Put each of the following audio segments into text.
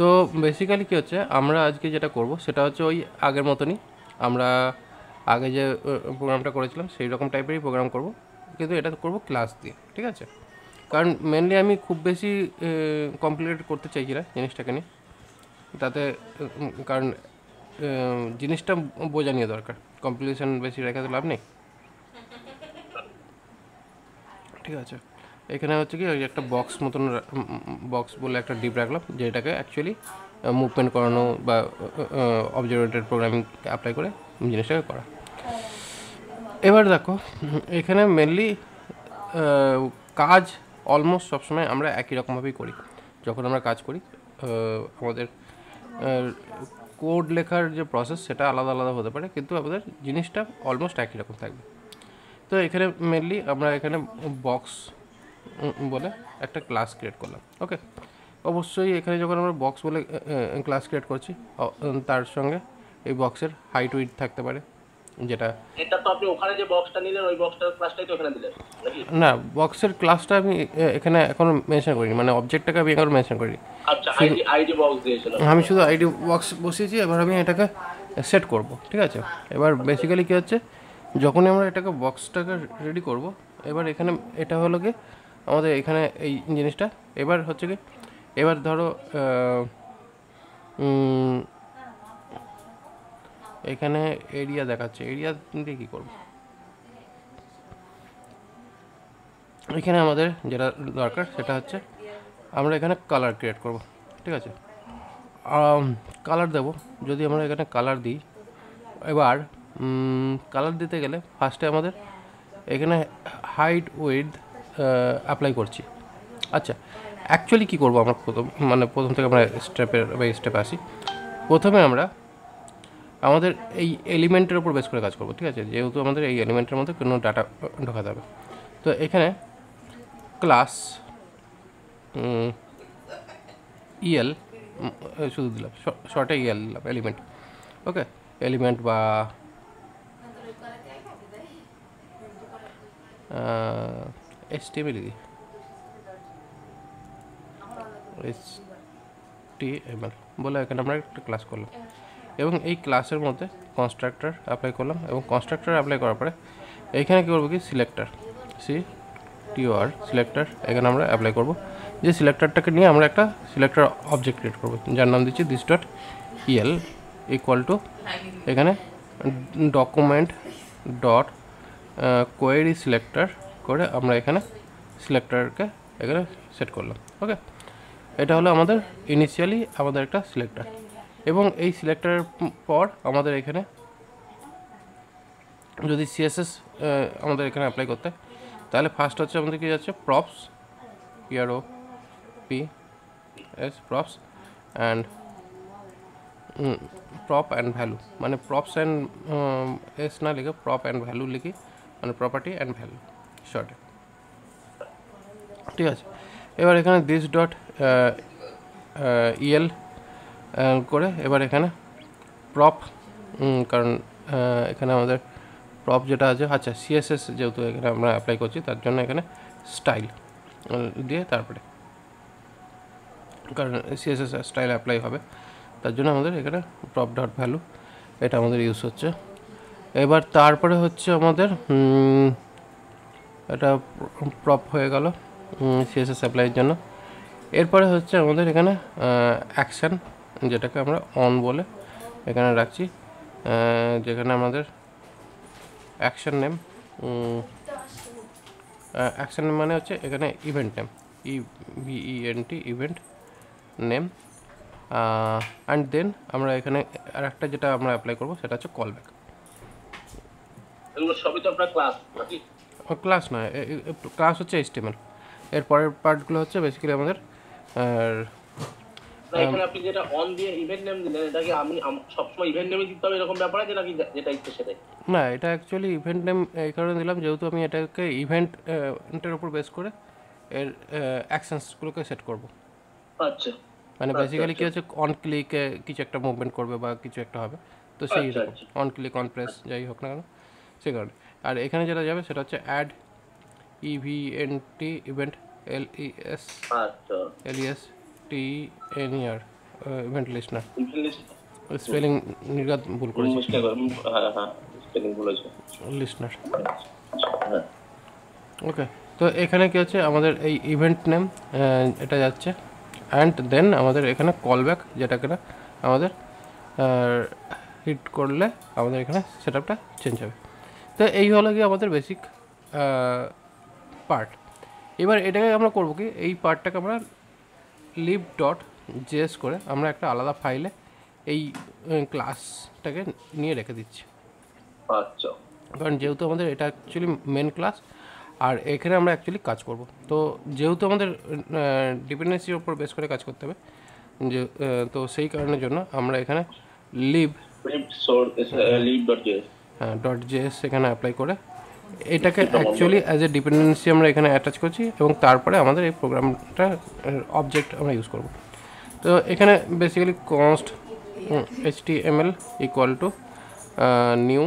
তো বেসিক্যালি কী হচ্ছে, আমরা আজকে যেটা করব সেটা হচ্ছে ওই আগের মতনই আমরা আগে যে প্রোগ্রামটা করেছিলাম সেই রকম টাইপেরই প্রোগ্রাম করব, কিন্তু এটা করব ক্লাস দিয়ে, ঠিক আছে? কারণ মেনলি আমি খুব বেশি কমপ্লিকেটেড করতে চাইছি না জিনিসটাকে নিয়ে, তাতে কারণ জিনিসটা বোঝা নিয়ে দরকার, কমপ্লিকেশন বেশি রেখে তো লাভ নেই, ঠিক আছে? এখানে হচ্ছে কি ওই একটা বক্স মতন বক্স বলে একটা ডিপ রাখলাম, যেটাকে অ্যাকচুয়ালি মুভমেন্ট করানো বা অবজারভেটেড প্রোগ্রামিং অ্যাপ্লাই করে জিনিসটাকে করা। এবার দেখো, এখানে মেনলি কাজ অলমোস্ট সবসময় আমরা একই রকমভাবেই করি। যখন আমরা কাজ করি আমাদের কোড লেখার যে প্রসেস সেটা আলাদা আলাদা হতে পারে, কিন্তু আমাদের জিনিসটা অলমোস্ট একই রকম থাকবে। তো এখানে মেনলি আমরা এখানে বক্স বলে একটা ক্লাস ক্রিয়েট করলাম। ওকে, অবশ্যই এখানে যখন আমরা বক্স বলে ক্লাস ক্রিয়েট করছি, তার সঙ্গে এই বক্সের হাইট উইডথ থাকতে পারে, যেটা এটা তো আপনি ওখানে যে বক্সটা নিলেন ওই বক্সটার ক্লাসটাই তো এখানে দিলেন নাকি? না, বক্সের ক্লাসটা আমি এখানে এখনো মেনশন করিনি, মানে অবজেক্টটাকে আমি এখনো মেনশন করিনি। আচ্ছা, আইডি আইডি বক্স দিয়েছিলাম আমি শুধু আইডি বক্স বসিয়েছি, এবার আমি এটাকে সেট করব, ঠিক আছে? এবার বেসিক্যালি কী হচ্ছে, যখনই আমরা এটাকে বক্সটাকে রেডি করব, এবার এখানে এটা হলো কি আমাদের এখানে এই জিনিসটা, এবার হচ্ছে কি, এবার ধরো এখানে এরিয়া দেখাচ্ছে, এরিয়া দিয়ে কী করব? এখানে আমাদের যেটা দরকার সেটা হচ্ছে আমরা এখানে কালার ক্রিয়েট করব, ঠিক আছে? কালার দেব, যদি আমরা এখানে কালার দিই, এবার কালার দিতে গেলে ফার্স্টে আমাদের এখানে হাইট উইডথ অ্যাপ্লাই করছি। আচ্ছা, অ্যাকচুয়ালি কী করবো আমরা প্রথম থেকে আমরা স্টেপের বাই স্টেপে আসি। প্রথমে আমরা আমাদের এই এলিমেন্টের উপর বেস করে কাজ করবো, ঠিক আছে? যেহেতু আমাদের এই এলিমেন্টের মধ্যে কোনো ডাটা ঢোকাতে হবে, তো এখানে ক্লাস ইএল শুধু দিলাম, শর্টে ইএল দিলাম, এলিমেন্ট। ওকে, এলিমেন্ট বা HTML দিই, HTML বলে এখানে আমরা একটা ক্লাস করলাম, এবং এই ক্লাসের মধ্যে কনস্ট্রাক্টর অ্যাপ্লাই করলাম, এবং কনস্ট্রাক্টর অ্যাপ্লাই করার পরে এইখানে কী করবো কি, সিলেক্টর, সিলেক্টর এখানে আমরা অ্যাপ্লাই করব। যে সিলেক্টরটাকে নিয়ে আমরা একটা সিলেক্টর অবজেক্ট ক্রিয়েট করবো, যার নাম দিচ্ছি this dot El equal to এখানে ডকুমেন্ট ডট কোয়েরি সিলেক্টর করে আমরা এখানে সিলেক্টরকে এখানে সেট করলাম। ওকে, এটা হলো আমাদের ইনিশিয়ালি আমাদের একটা সিলেক্টর, এবং এই সিলেক্টরের পর আমাদের এখানে যদি সিএসএস আমাদের এখানে অ্যাপ্লাই করতে, তাহলে ফার্স্ট হচ্ছে আমাদের কি যাচ্ছে, props, PROPS, props and prop and value, মানে প্রপস অ্যান্ড এস না লিখে প্রপ অ্যান্ড ভ্যালু লিখি, মানে প্রপার্টি অ্যান্ড ভ্যালু শর্টে, ঠিক আছে? এবার এখানে দিস ডট ইএল করে এবার এখানে প্রপ, কারণ এখানে আমাদের প্রপ যেটা আছে, আচ্ছা সিএসএস যেহেতু এখানে আমরা অ্যাপ্লাই করছি তার জন্য এখানে স্টাইল দিয়ে তারপরে, কারণ সিএসএস স্টাইল অ্যাপ্লাই হবে তার জন্য আমাদের এখানে প্রপ ডট ভ্যালু এটা আমাদের ইউজ হচ্ছে। এবার তারপরে হচ্ছে আমাদের এটা প্রপ হয়ে গেল সিএসএস অ্যাপ্লাইয়ের জন্য। এরপরে হচ্ছে আমাদের এখানে অ্যাকশান, যেটাকে আমরা অন বলে এখানে রাখছি, যেখানে আমাদের অ্যাকশান নেম, অ্যাকশান নেম মানে হচ্ছে এখানে event name, EVENT event name, and then আমরা এখানে আর একটা যেটা আমরা অ্যাপ্লাই করবো সেটা হচ্ছে কল ব্যাক। এগুলো সবই তো আপনার ক্লাস নাকি? ক্লাস নয়, ক্লাস হচ্ছে HTML, এর পরের পার্টগুলো হচ্ছে বেসিক্যালি আমাদের। আর এখানে আপনি যেটা অন দিয়ে ইভেন্ট নেম দিলেন, এটা কি আমি সবসময় ইভেন্ট নেমই দিতে হবে এরকম ব্যাপার আছে নাকি যেটা ইচ্ছে সেটাই? না, এটা অ্যাকচুয়ালি ইভেন্ট নেম এই কারণে দিলাম যেহেতু আমি এটাকে ইভেন্টের উপর বেস করে এর অ্যাকশনসগুলোকে সেট করব। আচ্ছা, মানে বেসিক্যালি কী হচ্ছে, অন ক্লিকে কিছু একটা মুভমেন্ট করবে বা কিছু একটা হবে, তো সেই রকম অন ক্লিক অন প্রেস যাই হোক না কেন সেই কারণে। আর এখানে যেটা যাবে সেটা হচ্ছে add event, event LESTNER, event listener, event list spelling নির্ঘাত ভুল করেছি, মিস্টেক হ্যাঁ হ্যাঁ স্পেলিং ভুল হয়েছে। লিস্টনার। হ্যাঁ ওকে, তো এখানে কী হচ্ছে আমাদের এই ইভেন্ট নেম এটা যাচ্ছে, অ্যান্ড দেন আমাদের এখানে কল ব্যাক, যেটা কিনা আমাদের হিট করলে আমাদের এখানে সেট আপটা চেঞ্জ হবে। তো এই হলো গিয়ে আমাদের বেসিক পার্ট। এবার এটাকে আমরা করবো কি, এই পার্টটাকে আমরা লিভ ডট জেএস করে আমরা একটা আলাদা ফাইলে এই ক্লাসটাকে নিয়ে রেখে দিচ্ছি। আচ্ছা কারণ যেহেতু আমাদের এটা অ্যাকচুয়ালি মেন ক্লাস, আর এখানে আমরা অ্যাকচুয়ালি কাজ করব, তো যেহেতু আমাদের ডিপেন্ডেন্সির ওপর বেস করে কাজ করতে হবে, যে তো সেই কারণের জন্য আমরা এখানে লিভ হ্যাঁ ডট জেএস এখানে অ্যাপ্লাই করে এটাকে অ্যাকচুয়ালি অ্যাজ এ ডিপেন্ডেন্সি আমরা এখানে অ্যাটাচ করছি, এবং তারপরে আমাদের এই প্রোগ্রামটা অবজেক্ট আমরা ইউজ করব। তো এখানে basically const HTML equal to new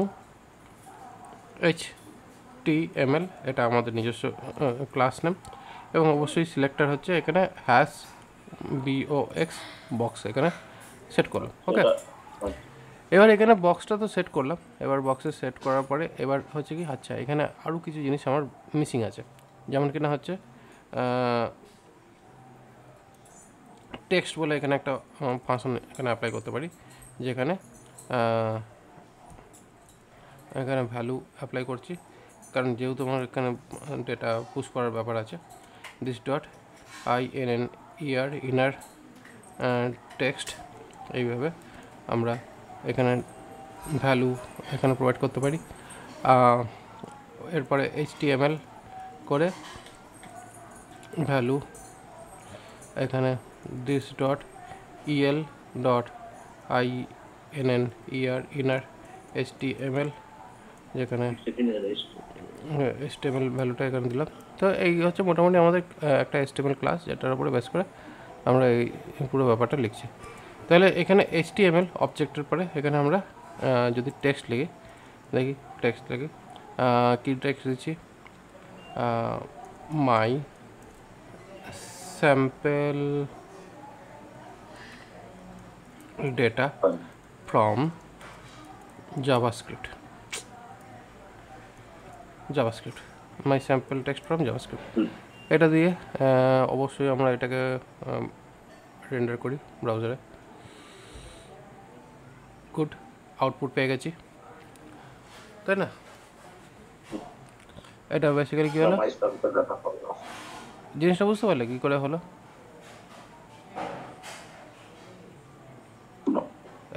HTML, এটা আমাদের নিজস্ব ক্লাস নেম, এবং অবশ্যই সিলেক্টর হচ্ছে এখানে হ্যাশ BOX বক্স এখানে সেট করলাম। ওকে, এবার এখানে বক্সটা তো সেট করলাম, এবার বক্সে সেট করার পরে এবার হচ্ছে কি, আচ্ছা এখানে আরও কিছু জিনিস আমার মিসিং আছে, যেমন কিনা হচ্ছে টেক্সট বলে এখানে একটা ফাংশন এখানে অ্যাপ্লাই করতে পারি, যেখানে এখানে ভ্যালু অ্যাপ্লাই করছি, কারণ যেহেতু আমার এখানে ডেটা পুশ করার ব্যাপার আছে। This dot INNER inner text, এইভাবে আমরা এখানে ভ্যালু এখানে প্রোভাইড করতে পারি। এরপরে HTML করে ভ্যালু এখানে this dot EL dot INNER inner HTML, যেখানে HTML ভ্যালুটা এখানে দিলাম। তো এই হচ্ছে মোটামুটি আমাদের একটা HTML ক্লাস, যেটার উপরে বেস করে আমরা এই পুরো ব্যাপারটা লিখছি। তাহলে এখানে HTML অবজেক্টের পরে এখানে আমরা যদি টেক্সট লিখি, দেখি টেক্সট লিখি কী টেক্সট দিচ্ছি, my sample data from JavaScript, my sample text from JavaScript, এটা দিয়ে অবশ্যই আমরা এটাকে রেন্ডার করি ব্রাউজারে। গুড, আউটপুট পেয়ে গেছি, তাই না? এটা বেসিক্যালি কী হলো, জিনিসটা বুঝতে পারলে কী করে হলো?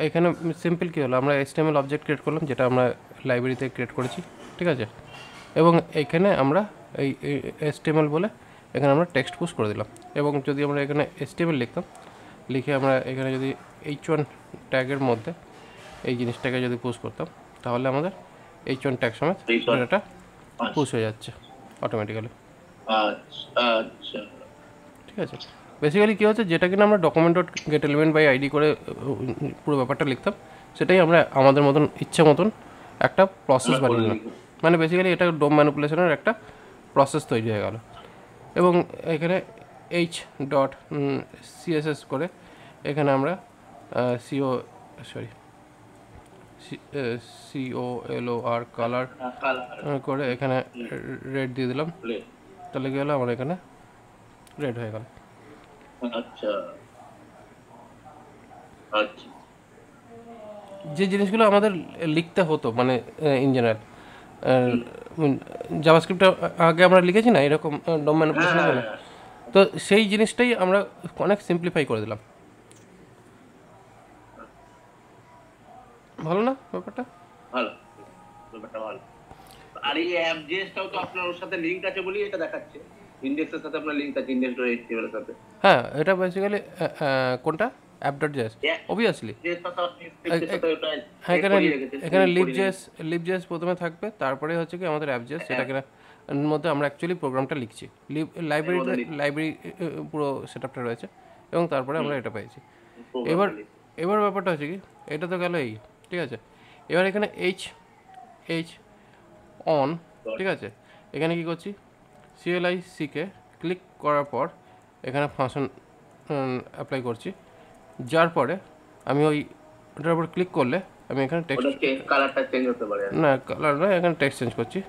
এখানে সিম্পল কী হলো, আমরা HTML অবজেক্ট ক্রিয়েট করলাম, যেটা আমরা লাইব্রেরিতে ক্রিয়েট করেছি, ঠিক আছে, এবং এইখানে আমরা এই HTML বলে এখানে আমরা টেক্সট পুশ করে দিলাম। এবং যদি আমরা এখানে HTML লিখতাম, লিখে আমরা এখানে যদি H1 ট্যাগের মধ্যে এই জিনিসটাকে যদি পুশ করতাম, তাহলে আমাদের H1 ট্যাগ সমেত ডেটাটা পুশ হয়ে যাচ্ছে অটোমেটিক্যালি। আচ্ছা ঠিক আছে, বেসিক্যালি কী হচ্ছে, যেটা কিনা আমরা document dot get element by ID করে পুরো ব্যাপারটা লিখতাম, সেটাই আমরা আমাদের মতন ইচ্ছে মতন একটা প্রসেস বানিয়ে নিলাম। মানে বেসিক্যালি এটা ডোম ম্যানিপুলেশনের একটা প্রসেস তৈরি হয়ে গেল। এবং এখানে CSS করে এখানে আমরা COLOR কালার করে এখানে রেড দিয়ে দিলাম, তাহলে কি হলো, আমার এখানে রেড হয়ে গেল। আচ্ছা আচ্ছা, যে জিনিসগুলো আমাদের লিখতে হতো মানে ইন জেনারেল জাভাস্ক্রিপ্টে আগে আমরা লিখেছি না এরকম ডোম ম্যানিপুলেশনের জন্য, তো সেই জিনিসটাই আমরা অনেক সিম্পলিফাই করে দিলাম। ভালো না ব্যাপারটা? ভালো, ব্যাপারটা ভালো। আর এই অ্যাপ জেসটাও তো আপনার ওর সাথে লিংক আছে বলি এটা দেখাচ্ছে, ইন্ডেক্সের সাথে আপনার লিংক আছে, index.html এর সাথে। হ্যাঁ, এটা বেসিক্যালি কোনটা app.js অবভিয়াসলি। হ্যাঁ, এখানে লিভ.js প্রথমে থাকবে, তারপরে হচ্ছে কি আমাদের app.js, যেটা কিনা মধ্যে আমরা অ্যাকচুয়ালি প্রোগ্রামটা লিখছি। লাইব্রেরি পুরো সেট আপটা রয়েছে, এবং তারপরে আমরা এটা পেয়েছি। এবার ব্যাপারটা হচ্ছে কি, এটা তো গেল এই, ঠিক আছে। এবার এখানে এইচ অন, ঠিক আছে, এখানে কি করছি, CLIC কে ক্লিক করার পর এখানে ফাংশন অ্যাপ্লাই করছি, যার পরে আমি ওটার উপর ক্লিক করলে আমি এখানে টেক্সট, ওটা কালারটা চেঞ্জ হতে পারে আর কি। না কালার নয়, এখানে টেক্সট চেঞ্জ করছি।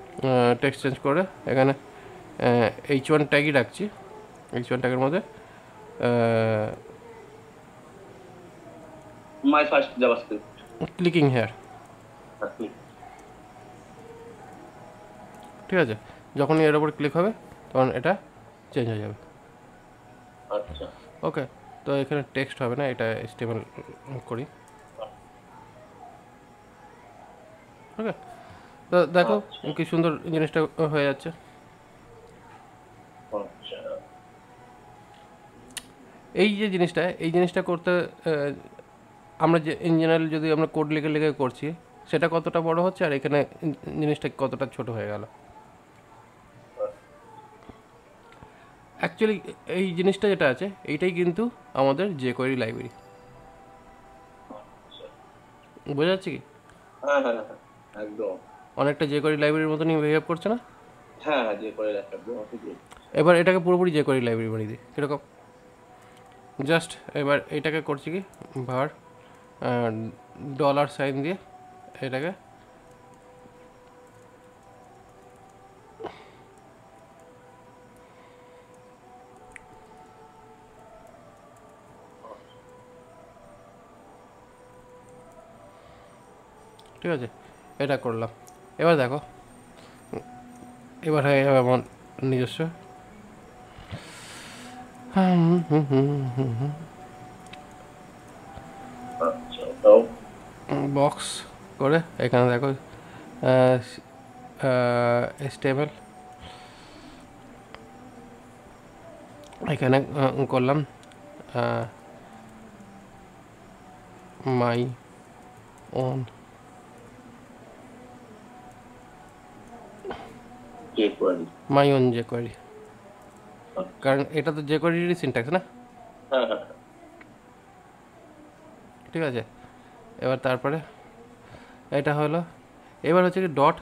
টেক্সট চেঞ্জ করে এখানে H1 ট্যাগই রাখছি। H1 ট্যাগের মধ্যে my first JavaScript. Clicking here, ঠিক আছে? যখনই এর উপর ক্লিক হবে তখন এটা চেঞ্জ হয়ে যাবে। আচ্ছা ওকে, তো এখানে টেক্সট হবে না, এটা HTML করি। ওকে, তো দেখো আচ্ছা কি সুন্দর জিনিসটা হয়ে যাচ্ছে। আচ্ছা। এই যে জিনিসটা, এই জিনিসটা করতে আমরা যে ইন জেনারেল যদি আমরা কোড লিখে লিখে করছি, সেটা কতটা বড় হচ্ছে আর এখানে জিনিসটা কতটা ছোট হয়ে গেল। অ্যাকচুয়ালি এই জিনিসটা যেটা আছে এইটাই কিন্তু আমাদের jQuery লাইব্রেরি। বোঝা যাচ্ছে কি? হ্যাঁ হ্যাঁ হ্যাঁ একদম। অনেকটা jQuery লাইব্রেরির মতনই বিহেভ করছে না? হ্যাঁ হ্যাঁ, যে করে একটা ঠিকই। এবার এটাকে পুরোপুরি jQuery লাইব্রেরি বানিয়ে দিই। কীরকম? জাস্ট এবার এটাকে করছি কি, var $সাইন দিয়ে এটাকে ঠিক আছে, এটা করলাম। এবার দেখো, এবার হয়ে যাবে আমার নিজস্ব আচ্ছা ওটাও বক্স করে এখানে দেখো HTML এখানে করলাম মাই ওন jQuery। jQuery, কারণ এটা তো jQuery সিনট্যাক্স না? হ্যাঁ হ্যাঁ ঠিক আছে, এবার তারপরে এটা হলো, এবার হচ্ছে কি ডট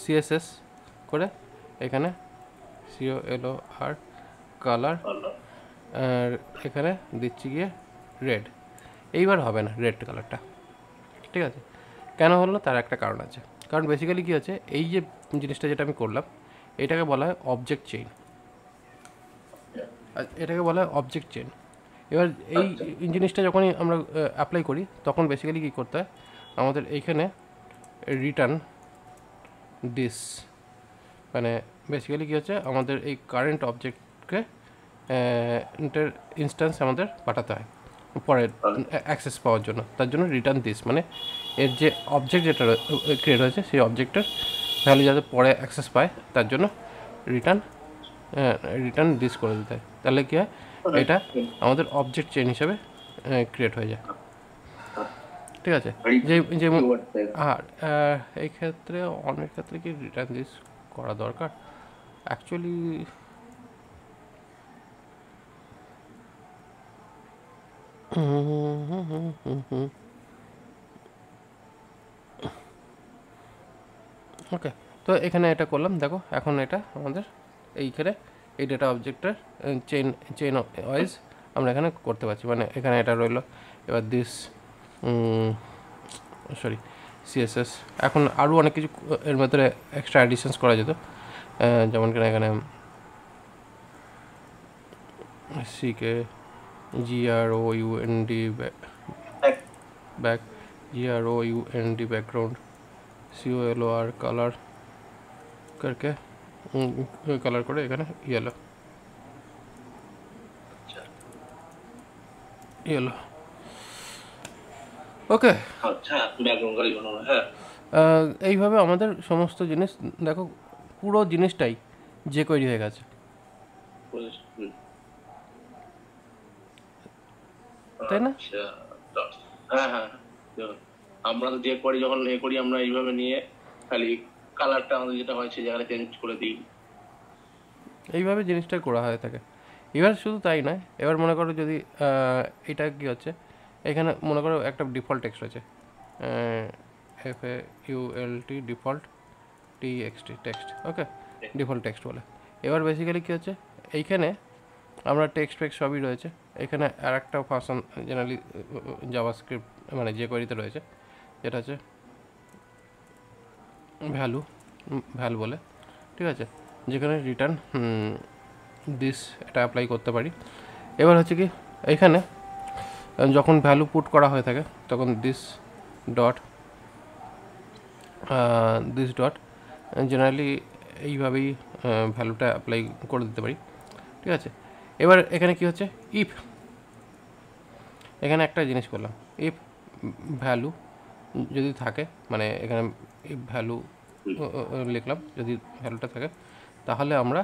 CSS করে এখানে COLOR কালার, ভালো। আর এখানে দিচ্ছি গিয়ে রেড। এইবার হবে না রেড কালারটা, ঠিক আছে? কেন হলো না তার একটা কারণ আছে। কারণ বেসিক্যালি কী হচ্ছে, এই যে জিনিসটা যেটা আমি করলাম এটাকে বলা হয় অবজেক্ট চেইন। এটাকে বলা হয় অবজেক্ট চেইন। এবার এই জিনিসটা যখনই আমরা অ্যাপ্লাই করি তখন বেসিক্যালি কী করতে হয়, আমাদের এইখানে রিটার্ন দিস, মানে বেসিক্যালি কী হচ্ছে, আমাদের এই কারেন্ট অবজেক্টকে ইনস্ট্যান্স আমাদের পাঠাতে হয় পরের অ্যাক্সেস পাওয়ার জন্য। তার জন্য রিটার্ন দিস, মানে এর যে অবজেক্ট যেটা ক্রিয়েট হয়েছে সেই অবজেক্টের ভ্যালু যাতে পরে অ্যাক্সেস পায় তার জন্য রিটার্ন দিস করে দিতে হয়। তাহলে কী হয়, এটা আমাদের অবজেক্ট চেইন হিসাবে ক্রিয়েট হয়ে যায়, ঠিক আছে? যে যে আর এই ক্ষেত্রে অনেক ক্ষেত্রে কি রিটার্ন দিস করা দরকার অ্যাকচুয়ালি? ওকে, তো এখানে এটা করলাম। দেখো এখন এটা আমাদের এইখানে এই ডেটা অবজেক্টের চেইন ওয়াইজ আমরা এখানে করতে পারছি, মানে এখানে এটা রইলো। এবার দিস সরি CSS, এখন আরও অনেক কিছু এর ভেতরে এক্সট্রা অ্যাডিশনস করা যেত, যেমন কিনা এখানে GROUND back, GROUND background, COLOR colour करके कलर করে এখানে ইয়েলো ইয়েলো। ওকে, আচ্ছা ব্যাকগ্রাউন্ড গাড়ি বানানো। হ্যাঁ এইভাবে আমাদের সমস্ত জিনিস দেখো পুরো জিনিসটাই jQuery হয়ে গেছে, তাই না? আচ্ছা হ্যাঁ হ্যাঁ। আমরা তো যে করি যখন এ করি আমরা এইভাবে নিয়ে খালি কালারটা আমাদের যেটা হয় সেই জায়গাটা চেঞ্জ করে দিই। এইভাবে জিনিসটা করা হয়ে থাকে। এবার শুধু তাই নয়, এবার মনে করো যদি এটা কী হচ্ছে, এখানে মনে করো একটা ডিফল্ট টেক্সট রয়েছে, FAULT ডিফল্ট TXT টেক্সট, ওকে ডিফল্ট টেক্সট বলে। এবার বেসিক্যালি কী হচ্ছে, এইখানে আমরা টেক্সট ফেক্সট সবই রয়েছে। এখানে আর একটা ফাংশন জেনারেলি জাভাস্ক্রিপ্ট মানে যে কোয়েরিতে রয়েছে, যেটা হচ্ছে ভ্যালু বলে, ঠিক আছে, যেখানে রিটার্ন দিস এটা অ্যাপ্লাই করতে পারি। এবার হচ্ছে কি এইখানে যখন ভ্যালু পুট করা হয়ে থাকে তখন দিস ডট জেনারেলি এইভাবেই ভ্যালুটা অ্যাপ্লাই করে দিতে পারি, ঠিক আছে। এবার এখানে কি হচ্ছে, ইফ এখানে একটা জিনিস করলাম, ইফ ভ্যালু যদি থাকে, মানে এখানে ইফ ভ্যালু লিখলাম, যদি ভ্যালুটা থাকে তাহলে আমরা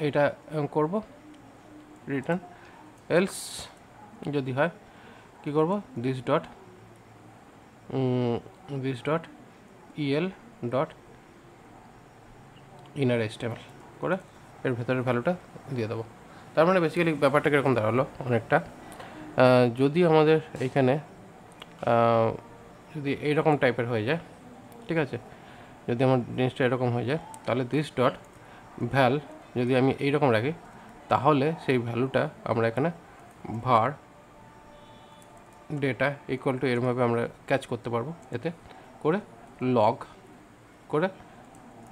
এটা করব রিটার্ন, এলস যদি হয় কি করব, this dot El dot inner HTML করে এর ভেতরের ভ্যালুটা দিয়ে দেবো। তার মানে বেসিক্যালি ব্যাপারটা কীরকম দাঁড়ালো অনেকটা, যদি আমাদের এইখানে যদি এইরকম টাইপের হয়ে যায়, ঠিক আছে, যদি আমার জিনিসটা এরকম হয়ে যায় তাহলে দিস ডট ভ্যাল যদি আমি এইরকম রাখি তাহলে সেই ভ্যালুটা আমরা এখানে var ডেটা ইকুয়াল টু এরভাবে আমরা ক্যাচ করতে পারবো, এতে করে লগ করে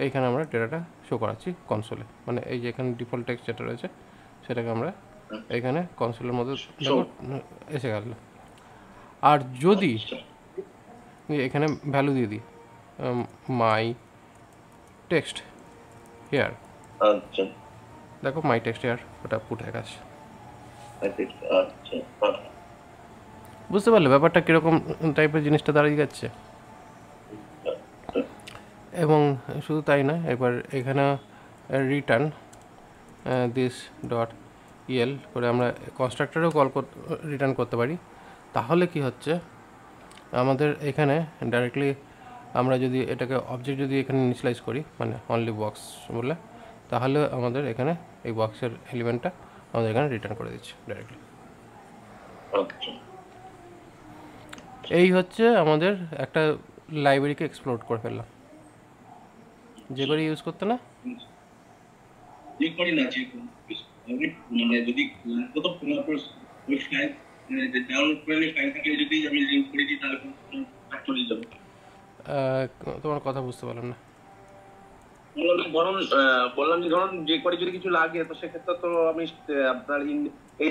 এইখানে আমরা ডেটাটা শো করাচ্ছি কনসোলে, মানে এই যে এখানে ডিফল্ট টেক্সট যেটা রয়েছে সেটাকে আমরা এইখানে কনসোলের মধ্যে দেখো এসে গেল। আর যদি এখানে ভ্যালু দিয়ে দিই মাই টেক্সট হেয়ার, আচ্ছা দেখো মাই টেক্সট হেয়ার ওটা পুট হয়ে গেছে। বুঝতে পারলে ব্যাপারটা কীরকম টাইপের জিনিসটা দাঁড়িয়ে যাচ্ছে। এবং শুধু তাই নয়, এবার এখানে রিটার্ন দিস ডট ইএল করে আমরা কনস্ট্রাক্টরেও রিটার্ন করতে পারি। তাহলে কি হচ্ছে, আমাদের এখানে ডাইরেক্টলি আমরা যদি এটাকে অবজেক্ট যদি এখানে ইনিশিয়ালাইজ করি, মানে অনলি বক্স বলে, তাহলে আমাদের এখানে এই বক্সের এলিমেন্টটা আমাদের এখানে রিটার্ন করে দিচ্ছে ডাইরেক্টলি। এই হচ্ছে আমাদের একটা লাইব্রেরিকে এক্সপ্লোর করে ফেললাম। যে করে ইউজ করতে না, যে করি না, যে মানে যদি কত ওই ফাইল ডাউনলোড করে ফাইল থেকে যদি আমি লিংক করে দিই তাহলে চলে যাবে। তোমার কথা বুঝতে পারলাম না। বললাম যে ধরুন যে করে যদি কিছু লাগে তো সেক্ষেত্রে তো আমি আপনার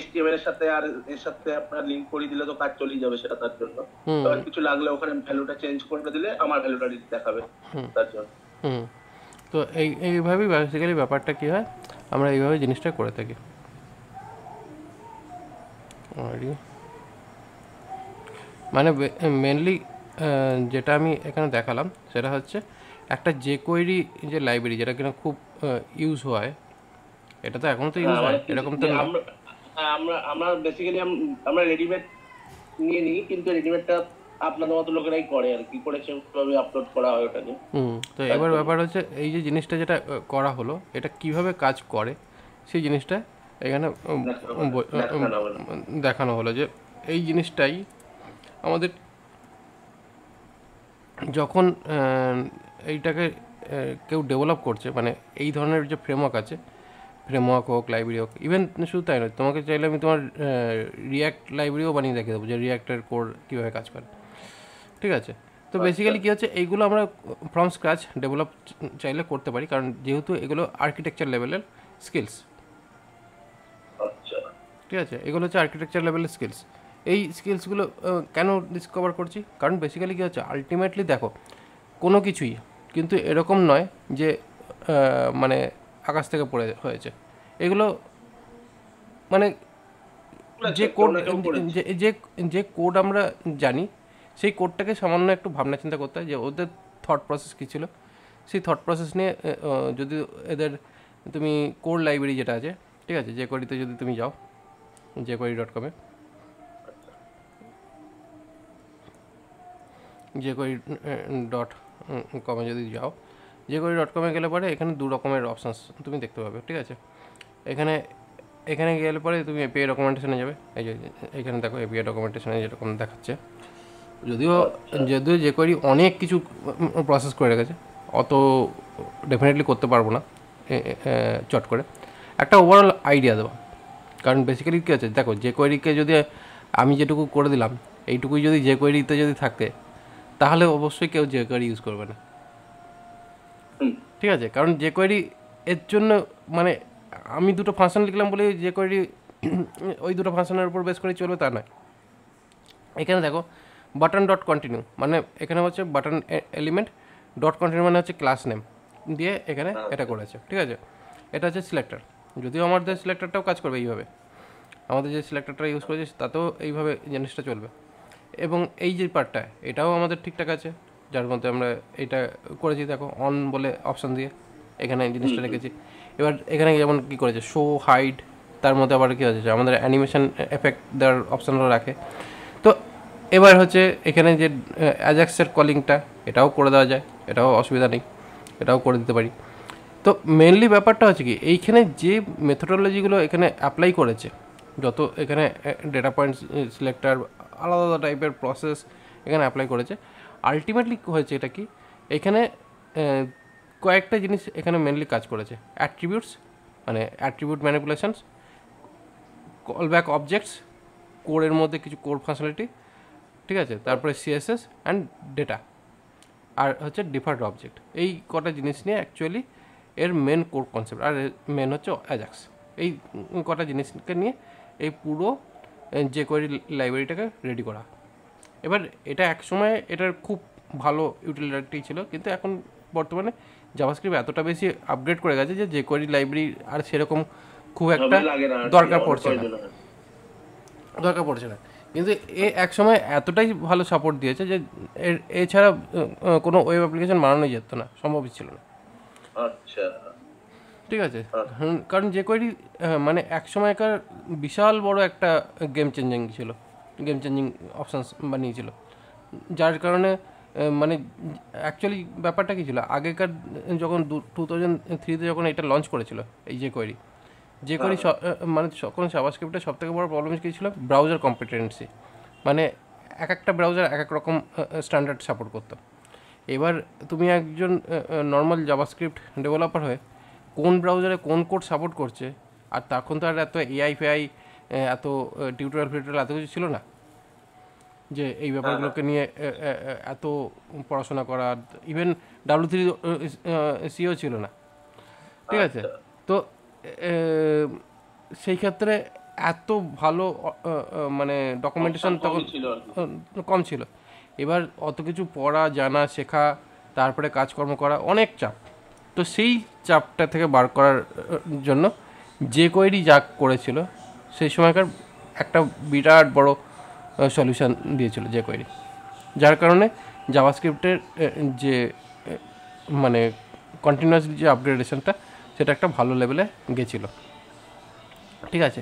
HTML এর সাথে আর এর সাথে আপনার লিংক করে দিলে তো কাজ চলে যাবে, সেটা তার জন্য। আর কিছু লাগলে ওখানে ভ্যালুটা চেঞ্জ করে দিলে আমার ভ্যালুটা দেখাবে তার জন্য। তো এইভাবেই বেসিক্যালি ব্যাপারটা কী হয়, আমরা এইভাবে জিনিসটা করে থাকি। মানে মেনলি যেটা আমি এখানে দেখালাম সেটা হচ্ছে একটা jQuery যে লাইব্রেরি, যেটা কিনা খুব ইউজ হয়, এটা তো এখন তো ইউজ হয় এরকম তো আমরা বেসিক্যালি আমরা রেডিমেড নিয়ে নিই, কিন্তু রেডিমেডটা আপনাদের মতো লোকেরাই করে আর কি, করেছে ওভাবে আপলোড করা হয় ওটাকে। তো এবার ব্যাপার হচ্ছে এই যে জিনিসটা যেটা করা হলো এটা কিভাবে কাজ করে সেই জিনিসটা এখানে দেখানো হলো, যে এই জিনিসটাই আমাদের যখন এইটাকে কেউ ডেভেলপ করছে, মানে এই ধরনের যে ফ্রেমওয়ার্ক আছে, ফ্রেমওয়ার্ক হোক লাইব্রেরি হোক, ইভেন শুধু তাই নয়, তোমাকে চাইলে আমি তোমার রিয়াক্ট লাইব্রেরিও বানিয়ে দেখে দেবো যে রিয়াক্টের কোড কীভাবে কাজ করে, ঠিক আছে। তো বেসিক্যালি কী হচ্ছে, এইগুলো আমরা ফ্রম স্ক্র্যাচ ডেভেলপ চাইলে করতে পারি, কারণ যেহেতু এগুলো আর্কিটেকচার লেভেলের স্কিলস, ঠিক আছে, এগুলো হচ্ছে আর্কিটেকচার লেভেলের স্কিলস। এই স্কিলসগুলো কেন ডিসকভার করছি, কারণ বেসিক্যালি কী হচ্ছে, আলটিমেটলি দেখো কোনো কিছুই কিন্তু এরকম নয় যে মানে আকাশ থেকে পড়ে হয়েছে। এগুলো মানে যে কোড যে কোড আমরা জানি সেই কোডটাকে সামান্য একটু ভাবনা চিন্তা করতে হয় যে ওদের থট প্রসেস কী ছিল, সেই থট প্রসেস নিয়ে যদি এদের তুমি কোড লাইব্রেরি যেটা আছে, ঠিক আছে, jQueryতে যদি তুমি যাও jQuery.com jQuery.com যদি যাও, jQuery.com গেলে পরে এখানে দু রকমের অপশানস তুমি দেখতে পাবে, ঠিক আছে। এখানে গেলে পরে তুমি API ডকুমেন্টেশনে যাবে, এই যে এখানে দেখো API ডকুমেন্টেশনে যেরকম দেখাচ্ছে, যদিও jQuery অনেক কিছু প্রসেস করে রেখেছে, অত ডেফিনেটলি করতে পারবো না চট করে, একটা ওভারঅল আইডিয়া দেওয়া কারণ বেসিক্যালি কী আছে দেখো, যে কোয়েরিকে যদি আমি যেটুকু করে দিলাম এইটুকুই যদি যে কোয়েরিতে যদি থাকে, তাহলে অবশ্যই কেউ যে কোয়েরি ইউজ করবে না। ঠিক আছে, কারণ যে কোয়েরি এর জন্য মানে আমি দুটো ফাংশন লিখলাম বলে যে কোয়েরি ওই দুটো ফাংশনের উপর বেস করে চলবে তা নয়। এখানে দেখো বাটন ডট কন্টিনিউ, মানে এখানে হচ্ছে বাটন এলিমেন্ট ডট কন্টিনিউ মানে হচ্ছে ক্লাস নেম দিয়ে এখানে এটা করেছে। ঠিক আছে, এটা হচ্ছে সিলেক্টর, যদিও আমাদের সিলেক্টরটাও কাজ করবে এইভাবে, আমাদের যে সিলেক্টরটা ইউজ করেছে তাতেও এইভাবে জিনিসটা চলবে। এবং এই যে পার্টটা এটাও আমাদের ঠিকঠাক আছে, যার মধ্যে আমরা এটা করেছি দেখো অন বলে অপশান দিয়ে এখানে এই জিনিসটা রেখেছি। এবার এখানে যেমন কী করেছে শো হাইড, তার মধ্যে আবার কী হচ্ছে আমাদের অ্যানিমেশন এফেক্ট দেওয়ার অপশানও রাখে। তো এবার হচ্ছে এখানে যে অ্যাজাক্সের কলিংটা এটাও করে দেওয়া যায়, এটাও অসুবিধা নেই, এটাও করে দিতে পারি। তো মেনলি ব্যাপারটা হচ্ছে কি এইখানে যে মেথোডোলজিগুলো এখানে অ্যাপ্লাই করেছে, যত এখানে ডেটা পয়েন্ট সিলেক্টার আলাদা আলাদা টাইপের প্রসেস এখানে অ্যাপ্লাই করেছে, আলটিমেটলি হয়েছে এটা কি এখানে কয়েকটা জিনিস এখানে মেনলি কাজ করেছে। অ্যাট্রিবিউটস মানে অ্যাট্রিবিউট ম্যানিপুলেশনস, কলব্যাক অবজেক্টস, কোরের মধ্যে কিছু কোর ফাংশনালিটি, ঠিক আছে, তারপরে সিএসএস অ্যান্ড ডেটা, আর হচ্ছে ডিফার্ড অবজেক্ট। এই কটা জিনিস নিয়ে অ্যাকচুয়ালি এর মেন কোর কনসেপ্ট, আর মেন হচ্ছে অ্যাজাক্স। এই কটা জিনিসকে নিয়ে এই পুরো যে কোয়েরি লাইব্রেরিটাকে রেডি করা। এবার এটা একসময় এটার খুব ভালো ইউটিলিটি ছিল, কিন্তু এখন বর্তমানে জাভাস্ক্রিপ্ট এতটা বেশি আপগ্রেড করে গেছে যে যে কোয়েরি লাইব্রেরি আর সেরকম খুব একটা দরকার পড়ছে না। কিন্তু এ এক সময় এতটাই ভালো সাপোর্ট দিয়েছে যে এছাড়া কোনো ওয়েব অ্যাপ্লিকেশন বানানোই যেত না, সম্ভবই ছিল না। আচ্ছা, ঠিক আছে, কারণ যে কোয়েরি মানে এক সময়কার বিশাল বড় একটা গেম চেঞ্জিং অপশানস বানিয়েছিল, যার কারণে মানে অ্যাকচুয়ালি ব্যাপারটা কী ছিল আগেকার যখন 2003-তে যখন এটা লঞ্চ করেছিল এই যে কোয়েরি মানে তখন জাভাস্ক্রিপ্টের সবথেকে বড় প্রবলেম কী ছিল, ব্রাউজার কম্পিটেন্সি, মানে এক একটা ব্রাউজার এক এক রকম স্ট্যান্ডার্ড সাপোর্ট করতো। এবার তুমি একজন নর্মাল জাভাস্ক্রিপ্ট ডেভেলপার হয়ে কোন ব্রাউজারে কোন কোড সাপোর্ট করছে, আর তখন তো আর এত এআই ফেআই এত টিউটোরিয়াল এত কিছু ছিল না যে এই ব্যাপারগুলোকে নিয়ে এত পড়াশোনা করা, ইভেন W3 সিও ছিল না। ঠিক আছে, তো সেই ক্ষেত্রে এত ভালো মানে ডকুমেন্টেশন তখন কম ছিল। এবার অত কিছু পড়া জানা শেখা তারপরে কাজকর্ম করা অনেক চাপ, তো সেই চাপটা থেকে বার করার জন্য যে কোয়েরি যা করেছিল সেই সময়কার একটা বিরাট বড় সলিউশন দিয়েছিল যে কোয়েরি, যার কারণে জাভাস্ক্রিপ্টের যে মানে কন্টিনিউয়াস যে আপগ্রেডেশনটা সেটা একটা ভালো লেভেলে গেছিলো। ঠিক আছে,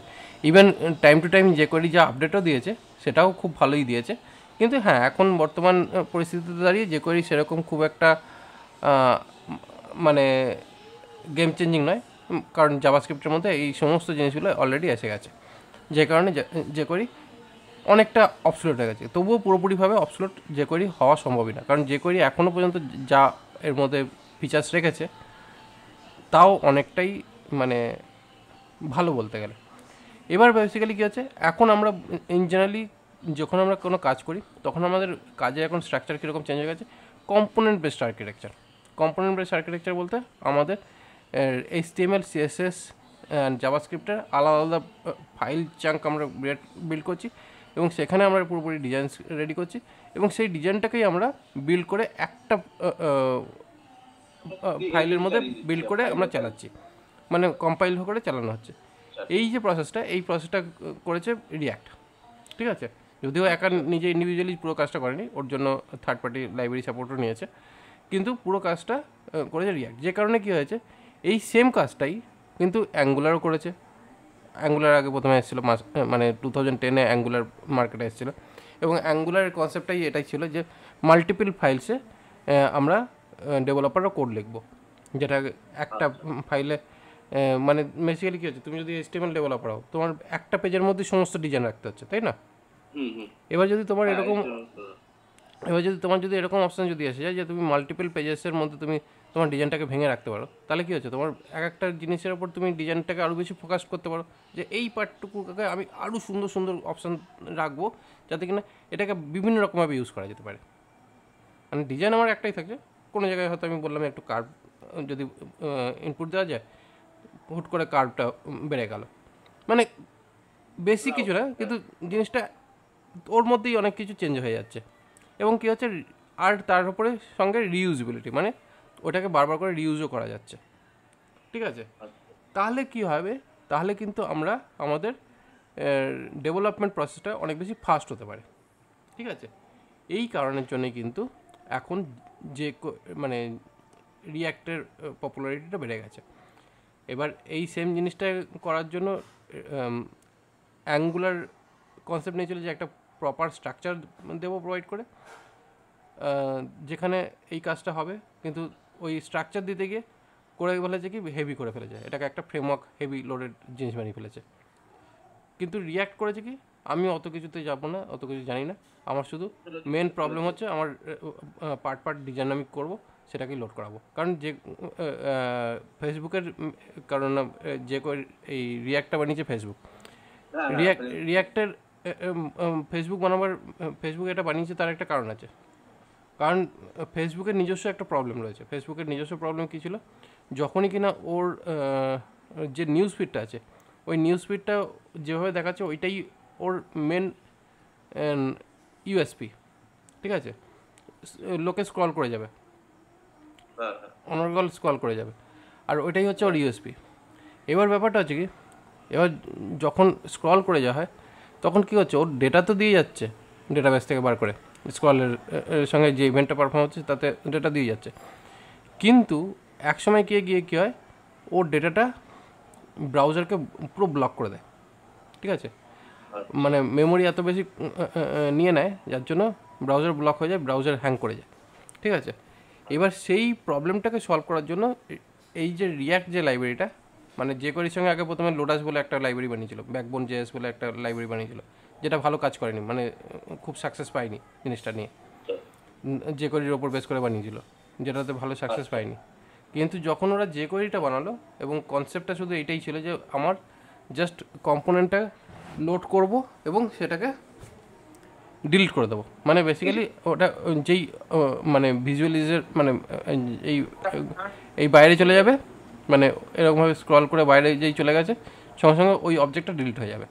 ইভেন টাইম টু টাইম যে কোয়েরি যা আপডেটও দিয়েছে সেটাও খুব ভালোই দিয়েছে। কিন্তু হ্যাঁ, এখন বর্তমান পরিস্থিতিতে দাঁড়িয়ে যে কোয়েরি সেরকম খুব একটা মানে গেম চেঞ্জিং নয়, কারণ জাভাস্ক্রিপ্টের মধ্যে এই সমস্ত জিনিসগুলো অলরেডি এসে গেছে, যে কারণে যে কোয়েরি অনেকটা অবসোলেট হয়ে গেছে। তবুও পুরোপুরিভাবে অবসোলেট যে কোয়েরি হওয়া সম্ভবই না, কারণ যে কোয়েরি এখনও পর্যন্ত যা এর মধ্যে ফিচার্স রেখেছে তাও অনেকটাই মানে ভালো বলতে গেলে। এবার বেসিক্যালি কী হচ্ছে, এখন আমরা ইন জেনারেলি যখন আমরা কোনো কাজ করি তখন আমাদের কাজের এখন স্ট্রাকচার কীরকম চেঞ্জ হয়ে গেছে, কম্পোনেন্ট বেসড আর্কিটেকচার বলতে আমাদের HTML CSS অ্যান্ড জাভাস্ক্রিপ্টের আলাদা আলাদা ফাইল চাঙ্ক আমরা বিল্ড করছি, এবং সেখানে আমরা পুরোপুরি ডিজাইন রেডি করছি, এবং সেই ডিজাইনটাকেই আমরা বিল্ড করে একটা ফাইলের মধ্যে বিল্ড করে আমরা চালাচ্ছি, মানে কম্পাইল করে চালানো হচ্ছে। এই যে এই প্রসেসটা করেছে রিয়াক্ট। ঠিক আছে, যদিও একা নিজে ইন্ডিভিজুয়ালি পুরো কাজটা করেনি, ওর জন্য থার্ড পার্টি লাইব্রেরি সাপোর্টও নিয়েছে, কিন্তু পুরো কাজটা করেছে রিয়াক্ট। যে কারণে কী হয়েছে, এই সেম কাজটাই কিন্তু অ্যাঙ্গুলারও করেছে। অ্যাঙ্গুলার আগে প্রথমে এসেছিলো মানে 2010-এ অ্যাঙ্গুলার মার্কেটে এসেছিলো, এবং অ্যাঙ্গুলারের কনসেপ্টটাই এটাই ছিল যে মাল্টিপল ফাইলসে আমরা ডেভেলপারও কোড লিখবো, যেটা একটা ফাইলে মানে বেসিক্যালি কী হচ্ছে, তুমি যদি HTML ডেভেলপার হও তোমার একটা পেজের মধ্যে সমস্ত ডিজাইন রাখতে হচ্ছে, তাই না? এবার যদি তোমার এরকম এবার যদি তোমার যদি এরকম অপশান যদি এসে যায় যে তুমি মাল্টিপল পেজেসের মধ্যে তুমি তোমার ডিজাইনটাকে ভেঙে রাখতে পারো, তাহলে কী হচ্ছে, তোমার এক একটা জিনিসের ওপর তুমি ডিজাইনটাকে আরও বেশি ফোকাস করতে পারো, যে এই পার্টটুকুকে আমি আরও সুন্দর সুন্দর অপশান রাখবো যাতে কিনা এটাকে বিভিন্ন রকমভাবে ইউজ করা যেতে পারে। মানে ডিজাইন আমার একটাই থাকছে, কোনো জায়গায় হয়তো আমি বললাম একটু কার্ভ যদি ইনপুট দেওয়া যায়, হুট করে কার্ভটা বেড়ে গেল, মানে বেশি কিছু না, কিন্তু জিনিসটা ওর মধ্যেই অনেক কিছু চেঞ্জ হয়ে যাচ্ছে। এবং কী হচ্ছে, আর তার উপরে সঙ্গে রিউজেবিলিটি, মানে ওটাকে বারবার করে রিউজও করা যাচ্ছে। ঠিক আছে, তাহলে কি হবে, তাহলে কিন্তু আমরা আমাদের ডেভেলপমেন্ট প্রসেসটা অনেক বেশি ফাস্ট হতে পারে। ঠিক আছে, এই কারণের জন্যই কিন্তু এখন যে মানে রিঅ্যাক্টের পপুলারিটিটা বেড়ে গেছে। এবার এই সেম জিনিসটা করার জন্য অ্যাঙ্গুলার কনসেপ্ট নিয়ে চলে, যে একটা প্রপার স্ট্রাকচার দেবো প্রোভাইড করে, যেখানে এই কাজটা হবে, কিন্তু ওই স্ট্রাকচার দিতে গিয়ে করে ফেলেছে কি হেভি করে ফেলেছে, এটাকে একটা ফ্রেমওয়ার্ক হেভি লোডেড জিনিস বানিয়ে ফেলেছে। কিন্তু রিয়্যাক্ট করেছে কি, আমি অত কিছুতে যাবো না, অত কিছু জানি না, আমার শুধু মেন প্রবলেম হচ্ছে আমার পার্ট পার্ট ডিজাইন আমি করবো, সেটাকেই লোড করাবো। কারণ যে ফেসবুকের কারণ যে এই রিয়্যাক্টটা বানিয়েছে ফেসবুক, রিয়্যাক্টের ফেসবুক বানাবার, ফেসবুক এটা বানিয়েছে তার একটা কারণ আছে। কারণ ফেসবুকের নিজস্ব একটা প্রবলেম রয়েছে। ফেসবুকের নিজস্ব প্রবলেম কী ছিল, যখনই কিনা ওর যে নিউজ ফিডটা আছে, ওই নিউজ ফিডটা যেভাবে দেখাচ্ছে ওইটাই ওর মেন ইউএসপি। ঠিক আছে, লোকে স্ক্রল করে যাবে, অনর্গল স্ক্রল করে যাবে, আর ওইটাই হচ্ছে ওর ইউএসপি। এবার ব্যাপারটা হচ্ছে কি, এবার যখন স্ক্রল করে যাওয়া হয় তখন কী হচ্ছে, ওর ডেটা তো দিয়ে যাচ্ছে ডেটাবেস থেকে বার করে, স্ক্রলের সঙ্গে যে ইভেন্টটা পারফর্ম হচ্ছে তাতে ডেটা দিয়ে যাচ্ছে, কিন্তু একসময় গিয়ে কী হয়, ওর ডেটাটা ব্রাউজারকে পুরো ব্লক করে দেয়। ঠিক আছে, মানে মেমোরি এত বেশি নিয়ে নেয়, যার জন্য ব্রাউজার ব্লক হয়ে যায়, ব্রাউজার হ্যাং করে যায়। ঠিক আছে, এবার সেই প্রবলেমটাকে সলভ করার জন্য এই যে রিয়্যাক্ট যে লাইব্রেরিটা, মানে যে কোয়েরির সঙ্গে আগে প্রথমে লোডাস বলে একটা লাইব্রেরি বানিয়েছিল, ব্যাকবোন জেএস বলে একটা লাইব্রেরি বানিয়েছিল, যেটা ভালো কাজ করেনি, মানে খুব সাকসেস পায়নি জিনিসটা নিয়ে, যে কোয়েরির ওপর বেস করে বানিয়েছিল, যেটাতে ভালো সাকসেস পায়নি। কিন্তু যখন ওরা যে কোয়েরিটা বানালো, এবং কনসেপ্টটা শুধু এইটাই ছিল যে আমার জাস্ট কম্পোনেন্টটা লোড করব এবং সেটাকে ডিলিট করে দেবো, মানে বেসিক্যালি ওটা যেই মানে ভিজুয়ালিজের মানে এই বাইরে চলে যাবে, মানে এরকমভাবে স্ক্রল করে বাইরে যেই চলে গেছে, সঙ্গে সঙ্গে ওই অবজেক্টটা ডিলিট হয়ে যাবে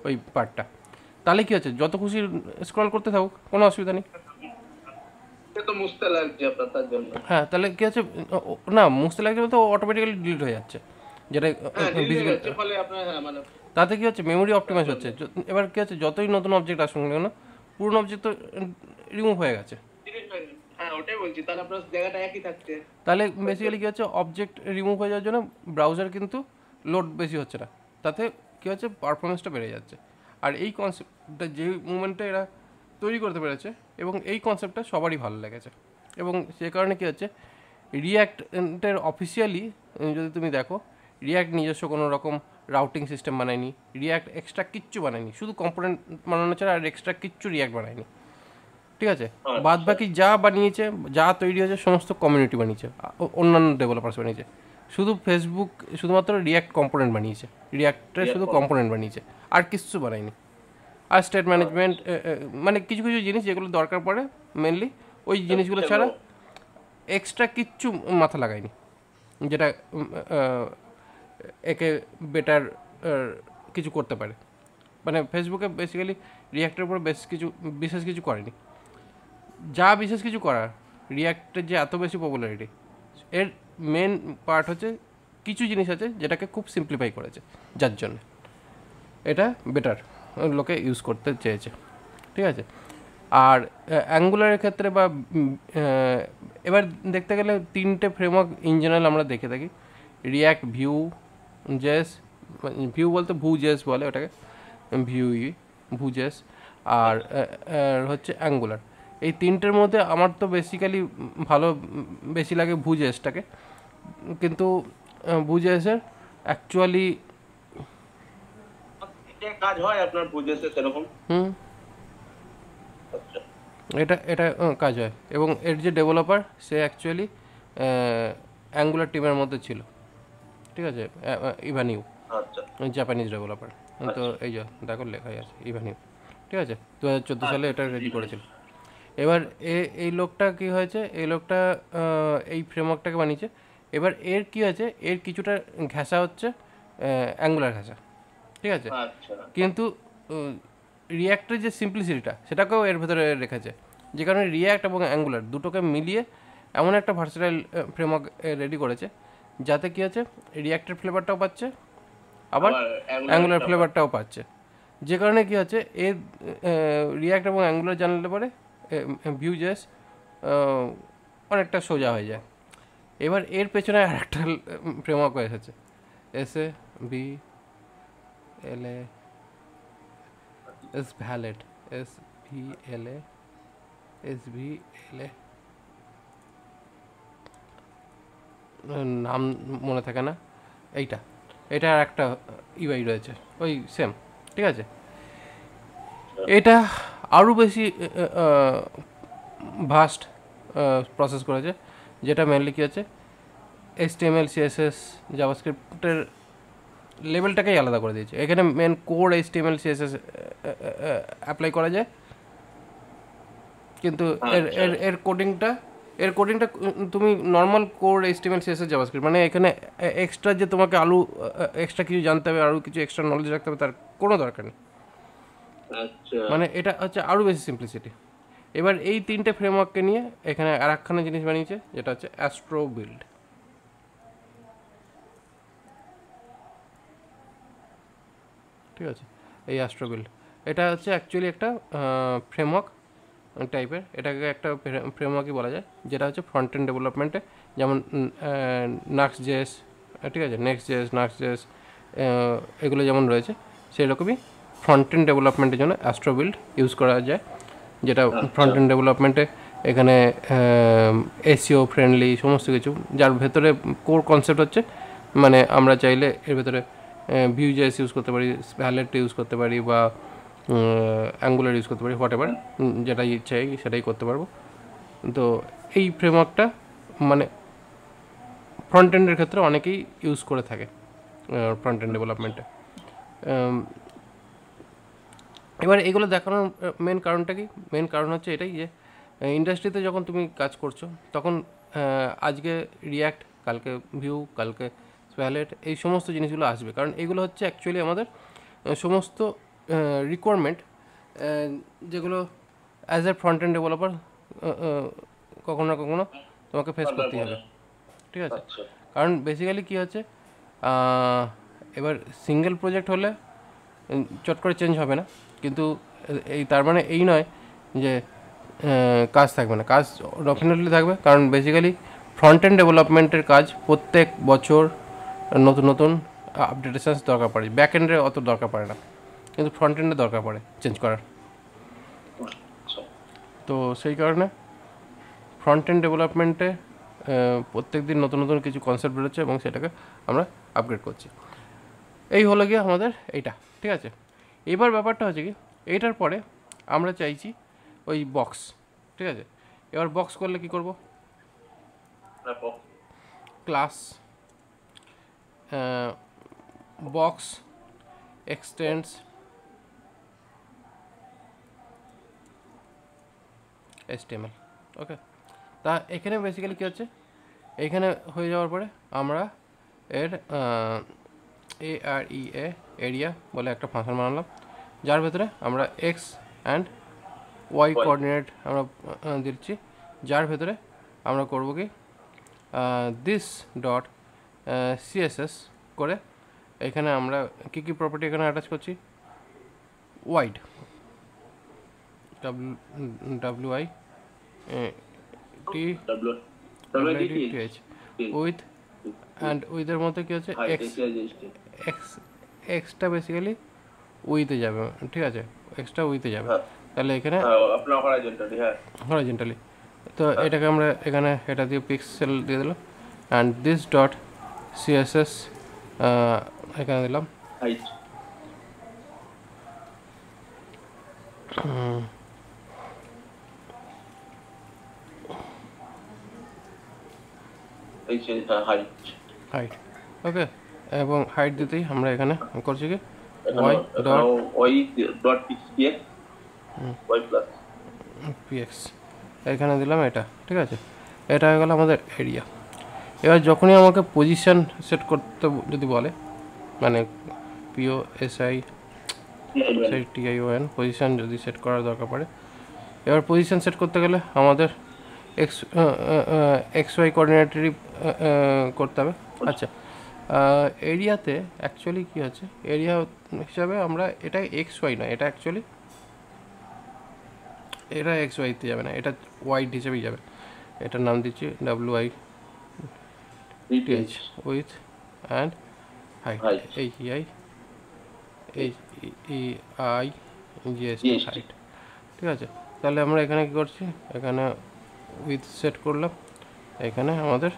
ওই পার্টটা। তাহলে কী হচ্ছে, যত খুশি স্ক্রল করতে থাকুক, কোনো অসুবিধা নেই। হ্যাঁ, তাহলে কী হচ্ছে, না মুছতে লাগছে তো অটোমেটিক্যালি ডিলিট হয়ে যাচ্ছে, যেটা ভিজুয়াল। তাতে কী হচ্ছে, মেমোরি অপটিমাইজ হচ্ছে। এবার কী হচ্ছে, যতই নতুন অবজেক্ট আসুন কেন, পুরনো অবজেক্ট তো রিমুভ হয়ে গেছে, তাহলে বেসিক্যালি কী হচ্ছে, অবজেক্ট রিমুভ হয়ে যাওয়ার জন্য ব্রাউজার কিন্তু লোড বেশি হচ্ছে না, তাতে কী হচ্ছে, পারফরমেন্সটা বেড়ে যাচ্ছে। আর এই কনসেপ্টটা যে মুভমেন্টটা এরা তৈরি করতে পেরেছে, এবং এই কনসেপ্টটা সবারই ভালো লেগেছে, এবং সে কারণে কী হচ্ছে, রিয়্যাক্টের অফিসিয়ালি যদি তুমি দেখো, রিয়্যাক্ট নিজস্ব কোনো রকম রাউটিং সিস্টেম বানায়নি, রিয়্যাক্ট এক্সট্রা কিচ্ছু বানায়নি, শুধু কম্পোনেন্ট বানানো ছাড়া আর এক্সট্রা কিচ্ছু রিয়্যাক্ট বানায়নি। ঠিক আছে, বাদ বাকি যা বানিয়েছে, যা তৈরি হয়েছে, সমস্ত কমিউনিটি বানিয়েছে, অন্যান্য ডেভেলপার্স বানিয়েছে। শুধু ফেসবুক শুধুমাত্র রিয়্যাক্ট কম্পোনেন্ট বানিয়েছে, রিয়্যাক্টের শুধু কম্পোনেন্ট বানিয়েছে, আর কিচ্ছু বানায়নি। আর স্টেট ম্যানেজমেন্ট, মানে কিছু কিছু জিনিস যেগুলো দরকার পড়ে মেনলি, ওই জিনিসগুলো ছাড়া এক্সট্রা কিচ্ছু মাথা লাগায়নি, যেটা একে বেটার কিছু করতে পারে। মানে ফেসবুকে বেসিক্যালি রিয়্যাক্টের উপর বিশেষ কিছু করেনি। যা বিশেষ কিছু করার, রিয়্যাক্টের যে এত বেশি পপুলারিটি, এর মেন পার্ট হচ্ছে কিছু জিনিস আছে যেটাকে খুব সিম্পলিফাই করেছে, যার জন্য এটা বেটার লোকে ইউজ করতে চেয়েছে। ঠিক আছে, আর অ্যাঙ্গুলারের ক্ষেত্রে বা এবার দেখতে গেলে তিনটে ফ্রেমওয়ার্ক ইন জেনারেল আমরা দেখে থাকি, রিয়্যাক্ট, ভিউ জেস, ভিউ বলতে ভু জেস বলে ওটাকে, ভু জেস, আর হচ্ছে অ্যাঙ্গুলার। এই তিনটের মধ্যে আমার তো বেসিক্যালি বেশি লাগে ভু জেসটাকে, কিন্তু ভু জেসের অ্যাকচুয়ালি কাজ হয় আপনার বুঝেছে সেরকম। হুম, এটা এটা কাজ হয়। এবং এর যে ডেভেলপার সে অ্যাকচুয়ালি অ্যাঙ্গুলার টিমের মধ্যে ছিল, ঠিক আছে, ইভানিউ, আচ্ছা জাপানিজ ডেভেলপার। তো আচ্ছা এই যে দেখো লেখাই আছে ইভানিউ, ঠিক আছে, 2014 সালে এটা রেডি করেছিল। এবার এই লোকটা কি হয়েছে, এই লোকটা এই ফ্রেমওয়ার্কটাকে বানিয়েছে। এবার এর কি হয়েছে, এর কিছুটা ঘেঁষা হচ্ছে অ্যাঙ্গুলার ঘেঁষা, ঠিক আছে, আচ্ছা কিন্তু রিয়্যাক্টের যে সিম্পলিসিটিটা সেটাকেও এর ভেতরে রেখেছে, যে কারণে রিয়্যাক্ট এবং অ্যাঙ্গুলার দুটোকে মিলিয়ে এমন একটা ভার্সেটাইল ফ্রেমওয়ার্ক রেডি করেছে, যাতে কী হচ্ছে রিয়্যাক্টের ফ্লেভারটাও পাচ্ছে, আবার অ্যাঙ্গুলার ফ্লেভারটাও পাচ্ছে। যে কারণে কী হচ্ছে, এর রিয়্যাক্ট এবং অ্যাঙ্গুলার জানলে পরে ভিউজেস অনেকটা সোজা হয়ে যায়। এবার এর পেছনে আর একটা ফ্রেমওয়ার্ক এসেছে, SVLA, SVLA, নাম মনে থাকে না, এটা আর একটা ইউআই রয়েছে ওই সেম, ঠিক আছে। এটা আরও বেশি ভাস্ট প্রসেস করেছে, যেটা মেনলি কী হচ্ছে HTML CSS জাভাস্ক্রিপ্টের লেভেলটাকেই আলাদা করে দিয়েছে। এখানে main code HTML CSS apply করা যায়, কিন্তু এর কোডিংটা তুমি normal code HTML CSS JavaScript, মানে এখানে এক্সট্রা যে তোমাকে এক্সট্রা কিছু জানতে হবে, আরও কিছু এক্সট্রা নলেজ রাখতে হবে, তার কোনো দরকার নেই। মানে এটা হচ্ছে আরও বেশি সিম্পলিসিটি। এবার এই তিনটে ফ্রেমওয়ার্ককে নিয়ে এখানে আর একখানা জিনিস বানিয়েছে, যেটা হচ্ছে অ্যাস্ট্রো বিল্ড, ঠিক আছে। এই অ্যাস্ট্রো বিল্ড এটা হচ্ছে অ্যাকচুয়ালি একটা ফ্রেমওয়ার্ক টাইপের, এটাকে একটা ফ্রেমওয়ার্কই বলা যায়, যেটা হচ্ছে ফ্রন্ট এন্ড ডেভেলপমেন্টে, যেমন Nuxt.js, ঠিক আছে, Next.js, এগুলো যেমন রয়েছে, সেই রকমই ফ্রন্ট এন্ড ডেভেলপমেন্টের জন্য অ্যাস্ট্রো বিল্ড ইউজ করা যায়, যেটা ফ্রন্ট এন্ড ডেভেলপমেন্টে এখানে SEO ফ্রেন্ডলি সমস্ত কিছু, যার ভেতরে কোর কনসেপ্ট হচ্ছে, মানে আমরা চাইলে এর ভেতরে Vue.js ইউজ করতে পারি, ভ্যালেট ইউজ করতে পারি, বা অ্যাঙ্গুলার ইউজ করতে পারি, হোয়াট এভার, যেটা ইচ্ছা সেটাই করতে পারবো। তো এই ফ্রেমওয়ার্কটা মানে ফ্রন্ট এন্ডের ক্ষেত্রে অনেকেই ইউজ করে থাকে ফ্রন্ট এন্ড ডেভেলপমেন্টে। এবার এগুলো দেখানোর মেন কারণটা কি, মেন কারণ হচ্ছে এটাই যে ইন্ডাস্ট্রিতে যখন তুমি কাজ করছো, তখন আজকে রিয়্যাক্ট, কালকে ভিউ, কালকে ভ্যালেট, এই সমস্ত জিনিসগুলো আসবে, কারণ এগুলো হচ্ছে অ্যাকচুয়ালি আমাদের সমস্ত রিকোয়ারমেন্ট, যেগুলো as a front end developer কখনো না কখনো তোমাকে ফেস করতেই হবে, ঠিক আছে। কারণ বেসিক্যালি কী হচ্ছে, এবার সিঙ্গেল প্রজেক্ট হলে চট করে চেঞ্জ হবে না, কিন্তু তার মানে এই নয় যে কাজ থাকবে না, কাজ ডেফিনেটলি থাকবে, কারণ বেসিক্যালি ফ্রন্ট এন্ড ডেভেলপমেন্টের কাজ প্রত্যেক বছর নতুন নতুন আপডেটেশনস দরকার পড়ে, ব্যাক এন্ডে অত দরকার পড়ে না, কিন্তু ফ্রন্ট এন্ডে দরকার পড়ে চেঞ্জ করার। তো সেই কারণে ফ্রন্ট এন্ড ডেভেলপমেন্টে প্রত্যেক দিন নতুন নতুন কিছু কনসেপ্ট বেরোচ্ছে, এবং সেটাকে আমরা আপগ্রেড করছি। এই হলো গিয়ে আমাদের এইটা, ঠিক আছে। এবার ব্যাপারটা হচ্ছে কি, এইটার পরে আমরা চাইছি ওই বক্স, ঠিক আছে। এবার বক্স করলে কি করব, ক্লাস বক্স এক্সটেন্ডস HTML, ওকে। তা এখানে বেসিক্যালি কী হচ্ছে, এইখানে হয়ে যাওয়ার পরে আমরা এর এরিয়া বলে একটা ফাংশন বানালাম, যার ভেতরে আমরা এক্স অ্যান্ড ওয়াই কোঅর্ডিনেট আমরা দিচ্ছি, যার ভেতরে আমরা করব কি দিস ডট CSS করে এখানে আমরা কী কী প্রপার্টি এখানে অ্যাটাচ করছি, ওয়াইড WITH উইথ, অ্যান্ড উইথের মধ্যে কী হচ্ছে এক্সটা বেসিক্যালি উইথে যাবে, ঠিক আছে, এক্সটা উইথে যাবে, তাহলে এখানে হরাইজন্টালি। তো এটাকে আমরা এখানে এটা দিয়ে পিক্সেল দিয়ে দিলাম, অ্যান্ড দিস ডট CSS এখানে দিলাম এই যে হাইট হাইট। ওকে, এবং হাইট দিতেই আমরা এখানে করছি কি এখানে ওয়াই ডট ওই dot px y plus px এখানে দিলাম এটা, ঠিক আছে। এটা হয়ে গেল আমাদের এরিয়া। এবার যখনই আমাকে পজিশন সেট করতে যদি বলে, মানে পিও এসআই টিআইওএন পজিশন যদি সেট করার দরকার পড়ে, এবার পজিশন সেট করতে গেলে আমাদের এক্স ওয়াই কোঅর্ডিনেটেরই করতে হবে। আচ্ছা, এরিয়াতে অ্যাকচুয়ালি কী আছে, এরিয়া হিসাবে আমরা এটা এক্স ওয়াই নয়, এটা অ্যাকচুয়ালি এটা এক্স ওয়াইতে যাবে না, এটা ওয়াইড হিসেবেই যাবে। এটার নাম দিচ্ছি W I TH with and height, H E I H E I GST height, ঠিক আছে। তাহলে আমরা এখানে কী করছি, এখানে উইথ সেট করলাম, এখানে আমাদের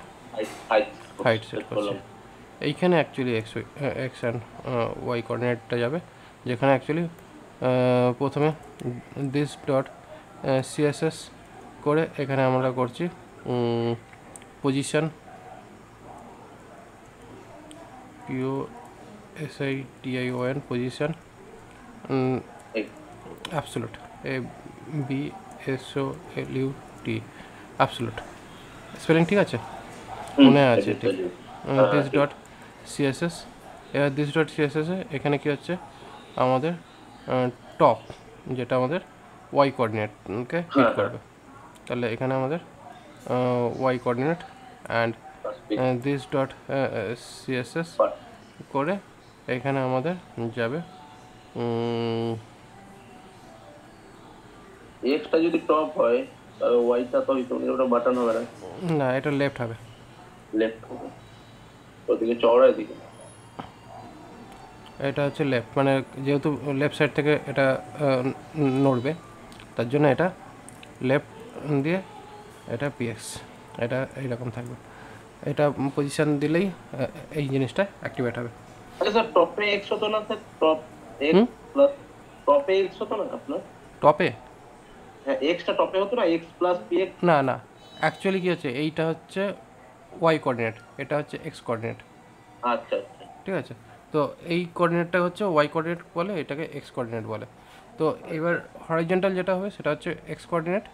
হাইট সেট করছি। এইখানে অ্যাকচুয়ালি এক্স অ্যান্ড ওয়াই কোঅর্ডিনেটটা যাবে, যেখানে অ্যাকচুয়ালি প্রথমে দিস ডট সিএসএস করে এখানে আমরা করছি position P O S I T I O N position absolute ABSOLUT absolute, spelling ঠিক আছে, মনে আছে ঠিক। দিস ডট সিএসএস, এবার দিস ডট সিএসএস এ এখানে কী হচ্ছে আমাদের টপ, যেটা আমাদের ওয়াই কোঅর্ডিনেটকে হিট করবে। তাহলে এখানে আমাদের y coordinate and this dot CSS করে এখানে আমাদের যাবে এক্সটা যদি টপ হয় তাহলে ওয়াইটা তো ওটা বাটন হবে না, না এটা লেফট হবে, লেফট হবে ওদিকে চওড়া এদিকে, এটা হচ্ছে লেফট, মানে যেহেতু লেফট সাইড থেকে এটা নড়বে, তার জন্য এটা লেফট দিয়ে এটা পিএক্স, এটা এইরকম থাকবে। এটা পজিশন দিলেই এই জিনিসটা অ্যাক্টিভেট হবে। আচ্ছা স্যার, টপে এক্স হতো না স্যার? টপ এক্স প্লাস টপে এক্স হতো না আপনার? টপে হ্যাঁ, এক্সটা টপে হতো না, এক্স প্লাস পিএক্স? না না, অ্যাকচুয়ালি কী হচ্ছে, এইটা হচ্ছে ওয়াই কোঅর্ডিনেট, এটা হচ্ছে এক্স কোঅর্ডিনেট, আচ্ছা আচ্ছা, ঠিক আছে। তো এই কোঅর্ডিনেটটা হচ্ছে ওয়াই কোঅর্ডিনেট বলে, এটাকে এক্স কোঅর্ডিনেট বলে। তো এবার হরিজন্টাল যেটা হবে সেটা হচ্ছে এক্স কোঅর্ডিনেট,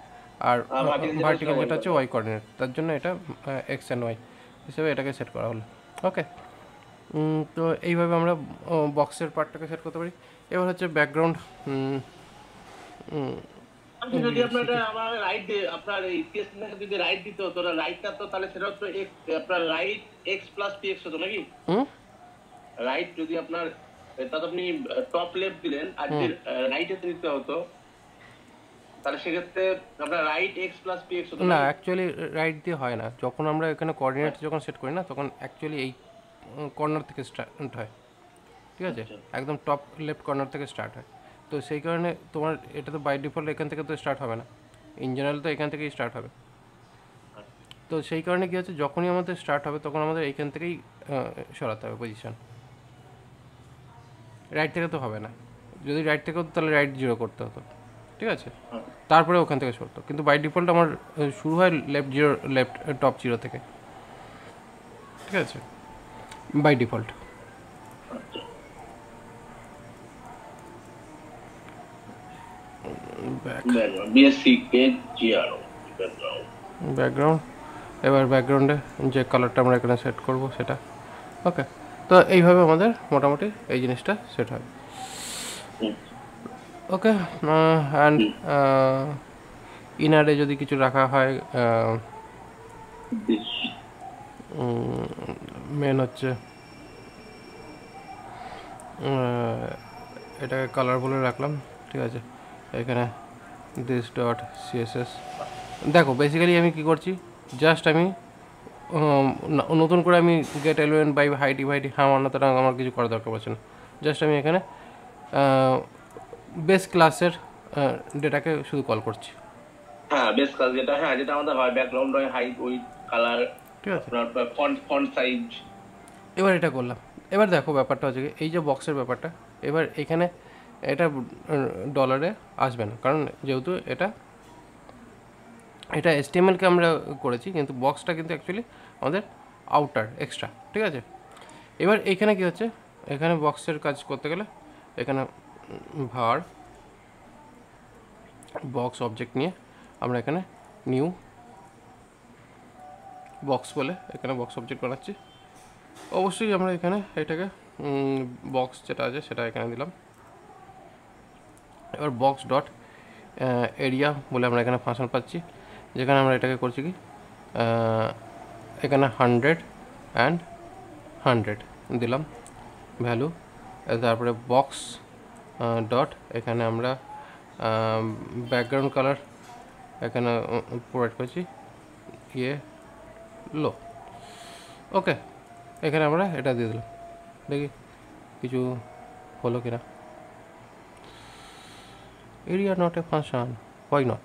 আর ভার্টিক্যাল যেটা হচ্ছে ওয়াই কোঅর্ডিনেট, তার জন্য এটা এক্স অ্যান্ড ওয়াই হিসেবে এটাকে সেট করা হলো। ওকে, তো এইভাবে আমরা বক্সের পার্টটাকে সেট করতে পারি। এবার হচ্ছে ব্যাকগ্রাউন্ড। যদি আপনার আমার রাইট আপনার ইতিহাস যদি রাইট দিতে হতো না, রাইটটা তো তাহলে সেটা হচ্ছে আপনার রাইট এক্স প্লাস পিএক্স হতো নাকি? রাইট যদি আপনার তাতে আপনি টপ লেফট দিলেন আর যদি রাইটে দিতে হতো তাহলে সেক্ষেত্রে আপনার রাইট এক্স প্লাস পিএক্স হতো না, অ্যাকচুয়ালি রাইট দিয়ে হয় না। যখন আমরা এখানে কোঅর্ডিনেট যখন সেট করি না, তখন অ্যাকচুয়ালি এই কর্নার থেকে স্টার্ট হয়, ঠিক আছে, একদম টপ লেফট কর্নার থেকে স্টার্ট হয়। তো সেই কারণে তোমার এটা তো বাই ডিফল্ট এখান থেকে তো স্টার্ট হবে না, ইন জেনারেল তো এখান থেকেই স্টার্ট হবে। তো সেই কারণে কী হচ্ছে, যখনই আমাদের স্টার্ট হবে তখন আমাদের এইখান থেকেই সরাতে হবে পজিশন, রাইট থেকে তো হবে না। যদি রাইট থেকে হতো তাহলে রাইট জিরো করতে হতো, ঠিক আছে, তারপরে ওখান থেকে সরতো। কিন্তু বাই ডিফল্ট আমার শুরু হয় left zero, left top zero থেকে, ঠিক আছে, বাই ডিফল্ট। ব্যাকগ্রাউন্ড, এবার ব্যাকগ্রাউন্ডে যে কালারটা আমরা এখানে সেট করব সেটা। ওকে, তো এইভাবে আমাদের মোটামুটি এই জিনিসটা সেট হয়। ওকে, অ্যান্ড ইনারে যদি কিছু রাখা হয়, মেন হচ্ছে এটাকে কালার বলে রাখলাম, ঠিক আছে। এখানে দিস ডট সিএসএস, দেখো বেসিক্যালি আমি কি করছি, জাস্ট আমি নতুন করে আমি get element by height divide অন্যতম আমার কিছু করা দরকার পড়ছে না। জাস্ট আমি এখানে বেস ক্লাসের ডেটাকে শুধু কল করছি। হ্যাঁ, বেস ক্লাস যেটা, হ্যাঁ যেটা আমাদের হয় ব্যাকগ্রাউন্ড হয়, হাইট উইডথ কালার, ঠিক আছে, আপনার ফন্ট সাইজ। এবার এটা করলাম। এবার দেখো ব্যাপারটা হচ্ছে এই যে বক্সের ব্যাপারটা, এবার এখানে এটা ডলারে আসবে না, কারণ যেহেতু এটা HTML-কে আমরা করেছি, কিন্তু বক্সটা কিন্তু অ্যাকচুয়ালি আমাদের আউটার এক্সট্রা, ঠিক আছে। এবার এখানে কি হচ্ছে, এখানে বক্সের কাজ করতে গেলে এখানে ভার বক্স অবজেক্ট নিয়ে আমরা এখানে নিউ বক্স বলে এখানে বক্স অবজেক্ট বানাচ্ছি। অবশ্যই আমরা এখানে এটাকে বক্স যেটা আছে সেটা এখানে দিলাম। এবার বক্স ডট এরিয়া বলে আমরা এখানে ফাংশন পাচ্ছি, যেখানে আমরা এটাকে করছি কি এখানে 100 অ্যান্ড 100 দিলাম ভ্যালু। তারপরে বক্স ডট এখানে আমরা ব্যাকগ্রাউন্ড কালার এখানে প্রোভাইড করছি লো। ওকে, এখানে আমরা এটা দিয়ে দিলাম, দেখি কিছু হলো কিনা। Area not a function, why not?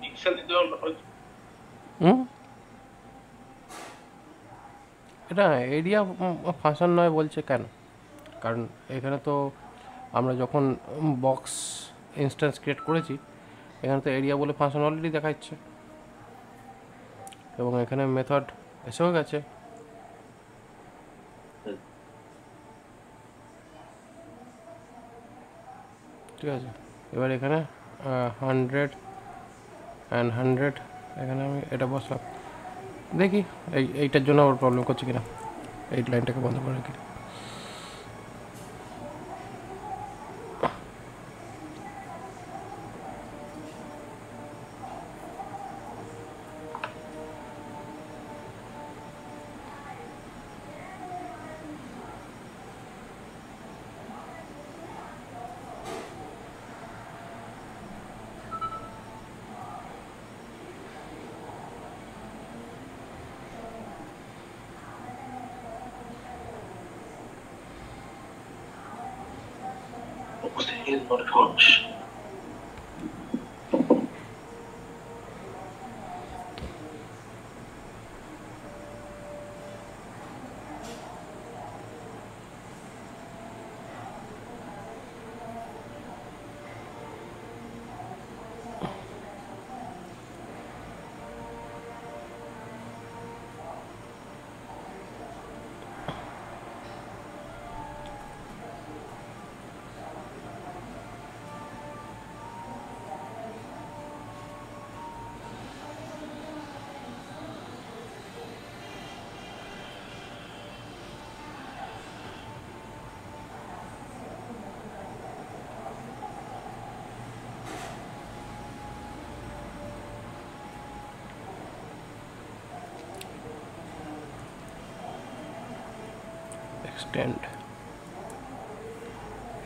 Pixel দিতে এটা এরিয়া ফাংশন নয় বলছে কেন? কারণ এখানে তো আমরা যখন বক্স ইনস্ট্যান্স ক্রিয়েট করেছি, এখানে তো এরিয়া বলে ফাংশন অলরেডি দেখাচ্ছে এবং এখানে মেথড এসেও গেছে। ঠিক আছে, এবার এখানে 100 অ্যান্ড 100 এখানে আমি এটা বসলাম, দেখি এইটার জন্য আবার প্রবলেম করছে কিনা, এই লাইনটাকে বন্ধ করে রাখি। is not a function.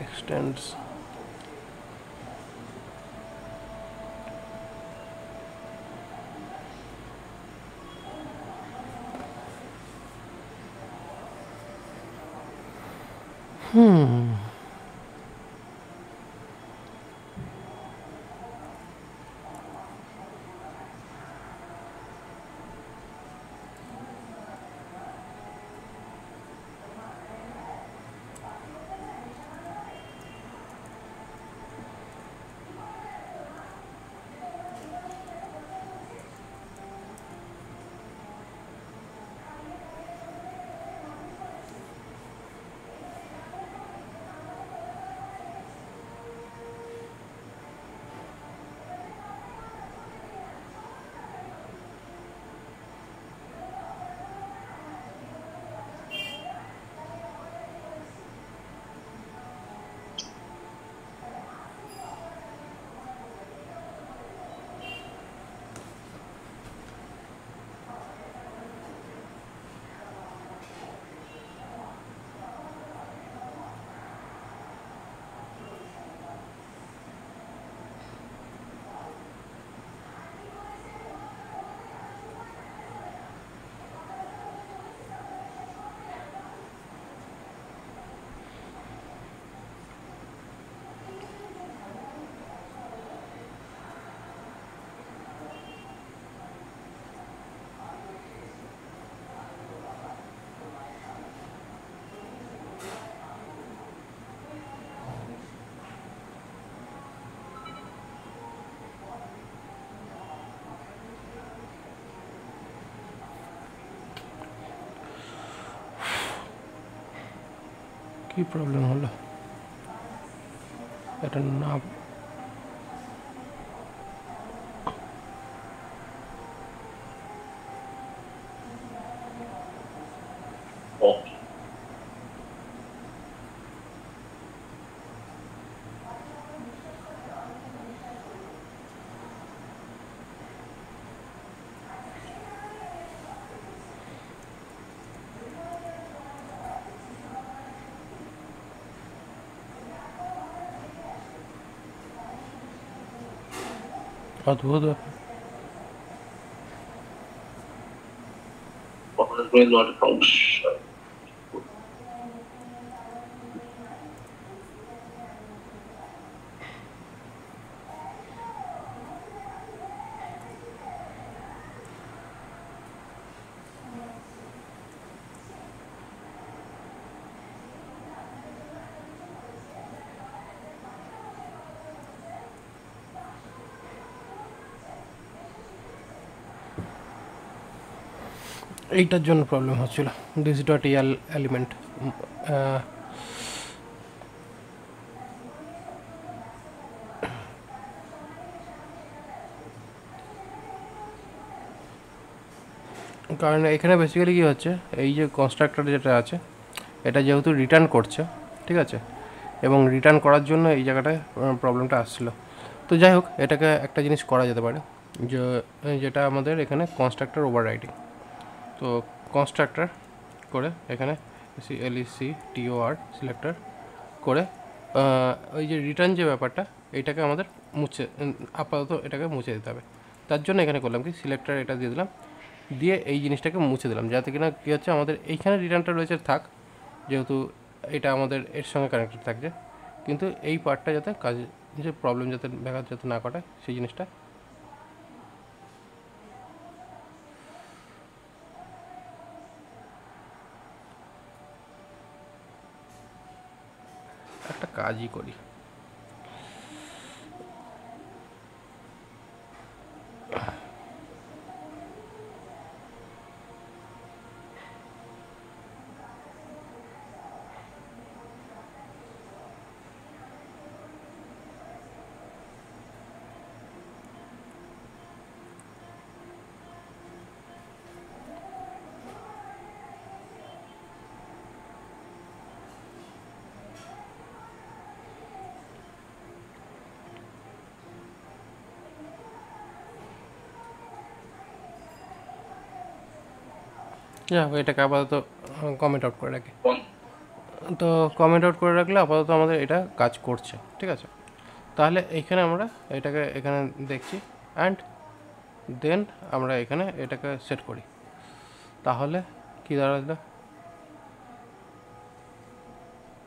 extends কি প্রবলেম হলো এটা না ওকে, অদ্ভুত ব্যাপার। কখনো নট ফাংশন। এইটার জন্য প্রবলেম হচ্ছিল দিস ডট এল এলিমেন্ট। কারণ এখানে বেসিক্যালি কী হচ্ছে, এই যে কনস্ট্রাক্টর যেটা আছে এটা যেহেতু রিটার্ন করছে, ঠিক আছে, এবং রিটার্ন করার জন্য এই জায়গাটায় প্রবলেমটা আসছিলো। তো যাই হোক, এটাকে একটা জিনিস করা যেতে পারে, যে যেটা আমাদের এখানে কনস্ট্রাক্টর ওভাররাইডিং। তো কনস্ট্রাক্টর করে এখানে LECTOR সিলেক্টর করে ওই যে রিটার্ন যে ব্যাপারটা, এইটাকে আমাদের আপাতত এটাকে মুছে দিতে হবে। তার জন্য এখানে করলাম কি, সিলেক্টর এটা দিয়ে দিলাম, দিয়ে এই জিনিসটাকে মুছে দিলাম, যাতে কিনা কী হচ্ছে আমাদের এইখানে রিটার্নটা রয়েছে থাক, যেহেতু এটা আমাদের এর সঙ্গে কানেক্টেড থাকছে, কিন্তু এই পার্টটা যাতে কাজে যে প্রবলেম যাতে ব্যাঘাত যাতে না ঘটায় সেই জিনিসটা। একটা কাজই করি, যা এটাকে আপাতত কমেন্ট আউট করে রাখি। তো কমেন্ট আউট করে রাখলে আপাতত আমাদের এটা কাজ করছে, ঠিক আছে। তাহলে এইখানে আমরা এটাকে এখানে দেখছি, অ্যান্ড দেন আমরা এখানে এটাকে সেট করি, তাহলে কী দাঁড়ালো,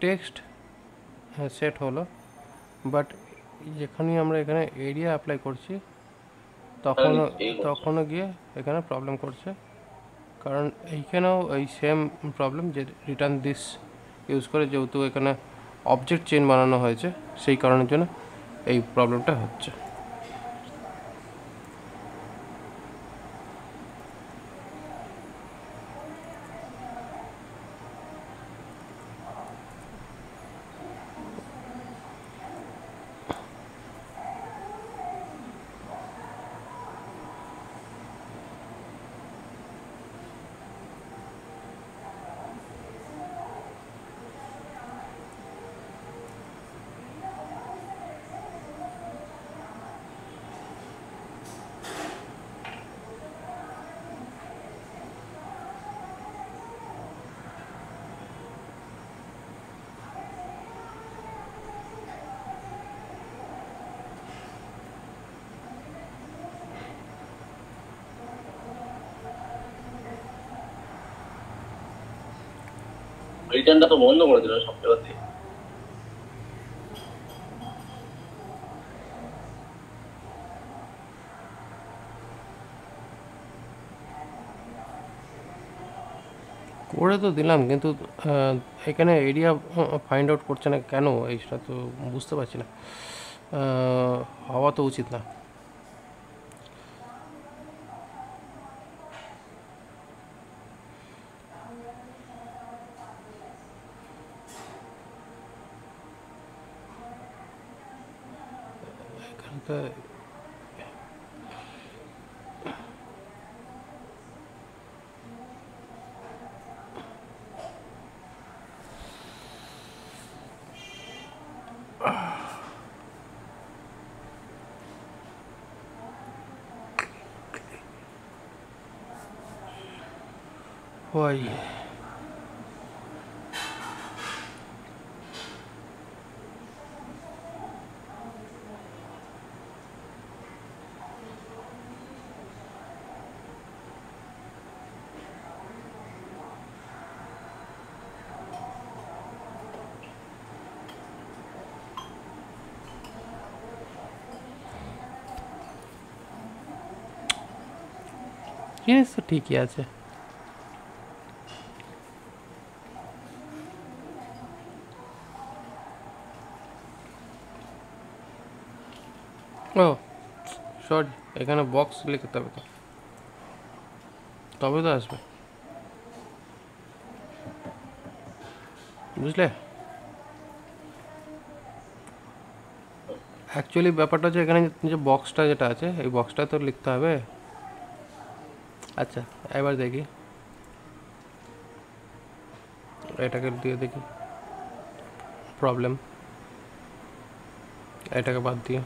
টেক্সট সেট হলো, বাট যেখানেই আমরা এখানে এরিয়া অ্যাপ্লাই করছি তখনও গিয়ে এখানে প্রবলেম করছে, কারণ এইখানেও এই সেম প্রবলেম, যে রিটার্ন দিস ইউজ করে, যেহেতু এখানে অবজেক্ট চেইন বানানো হয়েছে সেই কারণের জন্য এই প্রবলেমটা হচ্ছে। রিটার্নটা তো বন্ধ করে দিল সব জায়গাতে। করে তো দিলাম, কিন্তু এখানে এরিয়া ফাইন্ড আউট করছে না কেন, এইটা তো বুঝতে পারছি না। হওয়া তো উচিত না। Why? জিনিস তো ঠিকই আছে। ও সরি, এখানে বক্স লিখতে হবে তো, তবে তো আসবে, বুঝলে? অ্যাকচুয়ালি ব্যাপারটা হচ্ছে এখানে যে বক্সটা যেটা আছে এই বক্সটা তো লিখতে হবে। আচ্ছা এবার দেখি, এটাকে দিয়ে দেখি প্রবলেম, এটাকে বাদ দিয়ে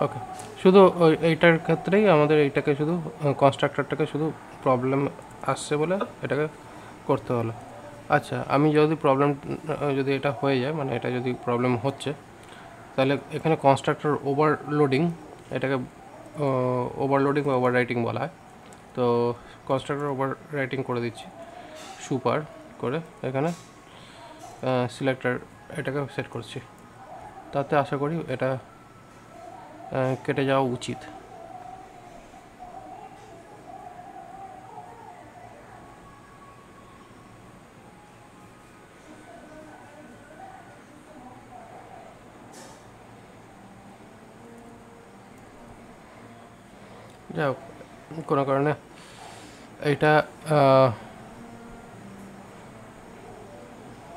ওকে। শুধু এইটার ক্ষেত্রেই আমাদের এইটাকে শুধু কনস্ট্রাক্টরটাকে শুধু প্রবলেম আসছে বলে এটাকে করতে হলো। আচ্ছা আমি যদি প্রবলেম যদি এটা হয়ে যায়, মানে এটা যদি প্রবলেম হচ্ছে, তাহলে এখানে কনস্ট্রাক্টর ওভারলোডিং, এটাকে ওভারলোডিং বা ওভার রাইটিং বলা হয়। তো কনস্ট্রাক্টর ওভার রাইটিং করে দিচ্ছি সুপার করে, এখানে সিলেক্টর এটাকে সেট করছি, তাতে আশা করি এটা কেটে যাওয়া উচিত। যাই হোক, কোনো কারণে এইটা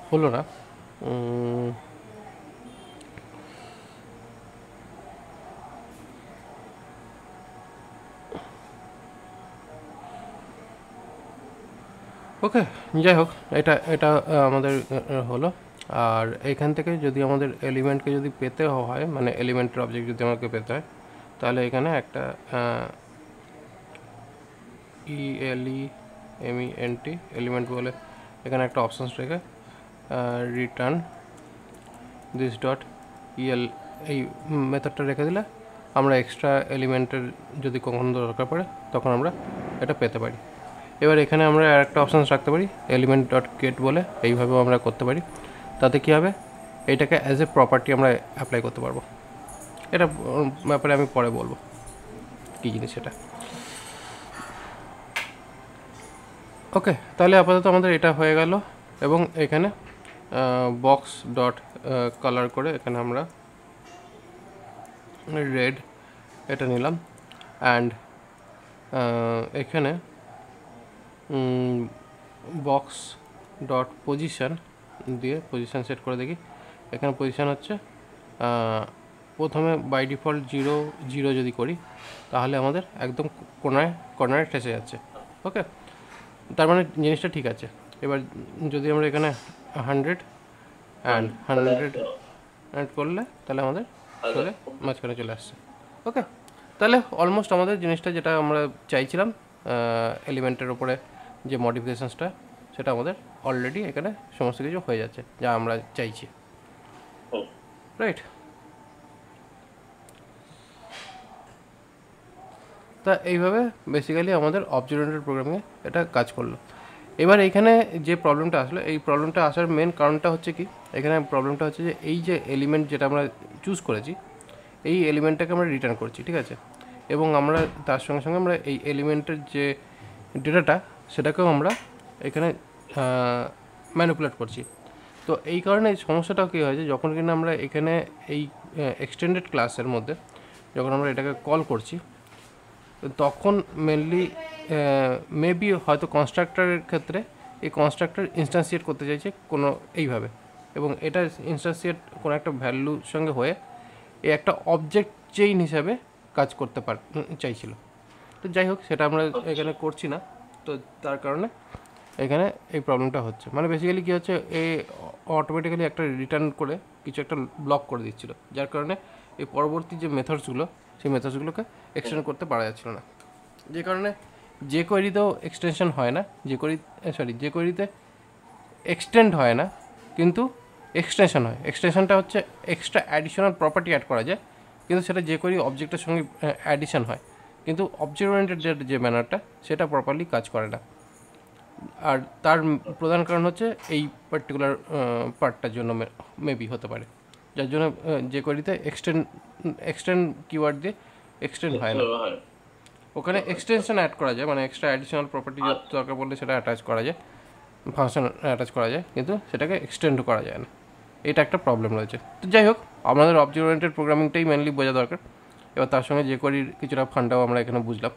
হলো না। ওকে যাই হোক, এটা এটা আমাদের হলো। আর এইখান থেকে যদি আমাদের এলিমেন্টকে যদি পেতে হয়, মানে এলিমেন্টের অবজেক্ট যদি আমাকে পেতে হয়, তাহলে এখানে একটা ELEMENT এলিমেন্ট বলে এখানে একটা অপশানস রেখে রিটার্ন দিস ডট EL এই মেথডটা রেখে দিলে আমরা এক্সট্রা এলিমেন্টের যদি কখনো দরকার পড়ে তখন আমরা এটা পেতে পারি। এবার এখানে আমরা আর একটা অপশানস রাখতে পারি এলিমেন্ট ডট গেট বলে, এইভাবেও আমরা করতে পারি। তাতে কী হবে, এইটাকে অ্যাজ এ প্রপার্টি আমরা অ্যাপ্লাই করতে পারবো। এটা ব্যাপারে আমি পরে বলবো কী জিনিস এটা। ওকে, তাহলে আপাতত আমাদের এটা হয়ে গেল। এবং এখানে বক্স ডট কালার করে এখানে আমরা রেড এটা নিলাম। অ্যান্ড এখানে বক্স ডট পজিশান দিয়ে পজিশান সেট করে দেখি। এখানে পজিশান হচ্ছে প্রথমে বাই ডিফল্ট 0 0 যদি করি তাহলে আমাদের একদম কর্নারে ঠেসে যাচ্ছে। ওকে, তার মানে জিনিসটা ঠিক আছে। এবার যদি আমরা এখানে 100 অ্যান্ড 100 অ্যাড করলে তাহলে আমাদের চলে মাঝখানে চলে আসছে। ওকে, তাহলে অলমোস্ট আমাদের জিনিসটা যেটা আমরা চাইছিলাম এলিমেন্টের ওপরে যে মডিফিকেশানসটা, সেটা আমাদের অলরেডি এখানে সমস্ত কিছু হয়ে যাচ্ছে যা আমরা চাইছি, রাইট? তা এইভাবে বেসিক্যালি আমাদের অবজেক্ট ওরিয়েন্টেড প্রোগ্রামিংয়ে এটা কাজ করলো। এবার এইখানে যে প্রবলেমটা আসলো, এই প্রবলেমটা আসার মেন কারণটা হচ্ছে কি, এখানে প্রবলেমটা হচ্ছে যে এই যে এলিমেন্ট যেটা আমরা চুজ করেছি এই এলিমেন্টটাকে আমরা রিটার্ন করছি, ঠিক আছে? এবং আমরা তার সঙ্গে সঙ্গে আমরা এই এলিমেন্টের যে ডেটাটা সেটাকেও আমরা এখানে ম্যানিপুলেট করছি। তো এই কারণে এই সমস্যাটাও কী হয়েছে, যখন কিনা আমরা এখানে এই এক্সটেন্ডেড ক্লাসের মধ্যে যখন আমরা এটাকে কল করছি, তখন মেনলি মেবি হয়তো কনস্ট্রাক্টরের ক্ষেত্রে এই কনস্ট্রাক্টর ইনস্ট্যান্সিয়েট করতে চাইছে কোনো এইভাবে, এবং এটা ইনস্ট্যান্সিয়েট কোনো একটা ভ্যালুর সঙ্গে হয়ে এ একটা অবজেক্ট চেইন হিসাবে কাজ করতে চাইছিল। তো যাই হোক, সেটা আমরা এখানে করছি না, তো তার কারণে এখানে এই প্রবলেমটা হচ্ছে। মানে বেসিক্যালি কী হচ্ছে, এ অটোমেটিক্যালি একটা রিটার্ন করে কিছু একটা ব্লক করে দিচ্ছিল, যার কারণে এই পরবর্তী যে মেথডসগুলো সেই মেথডসগুলোকে এক্সটেন্ড করতে পারা যাচ্ছিল না, যে কারণে যে কোয়েরিতেও এক্সটেনশন হয় না, যে কোয়েরিতে এক্সটেন্ড হয় না কিন্তু এক্সটেনশন হয়। এক্সটেনশনটা হচ্ছে এক্সট্রা অ্যাডিশনাল প্রপার্টি অ্যাড করা যায়, কিন্তু সেটা যে কোয়েরি অবজেক্টের সঙ্গে অ্যাডিশন হয়, কিন্তু অবজেক্ট ওরিয়েন্টেড যে ম্যানারটা সেটা প্রপারলি কাজ করে না। আর তার প্রধান কারণ হচ্ছে এই পার্টিকুলার পার্টটার জন্য মেবি হতে পারে, যার জন্য যে কোয়েরিতে এক্সটেন্ড কিওয়ার্ড দিয়ে এক্সটেন্ড হয় না। ওখানে এক্সটেনশন অ্যাড করা যায়, মানে এক্সট্রা অ্যাডিশনাল প্রপার্টি দরকার পড়লে সেটা অ্যাটাচ করা যায়, ফাংশন অ্যাটাচ করা যায়, কিন্তু সেটাকে এক্সটেন্ডও করা যায় না। এটা একটা প্রবলেম রয়েছে। তো যাই হোক, আমাদের অবজেক্ট ওরিয়েন্টেড প্রোগ্রামিংটাই মেনলি বোঝা দরকার। এবার তার সঙ্গে যে কোয়েরির কিছুটা ফান্ডাও আমরা এখানে বুঝলাম।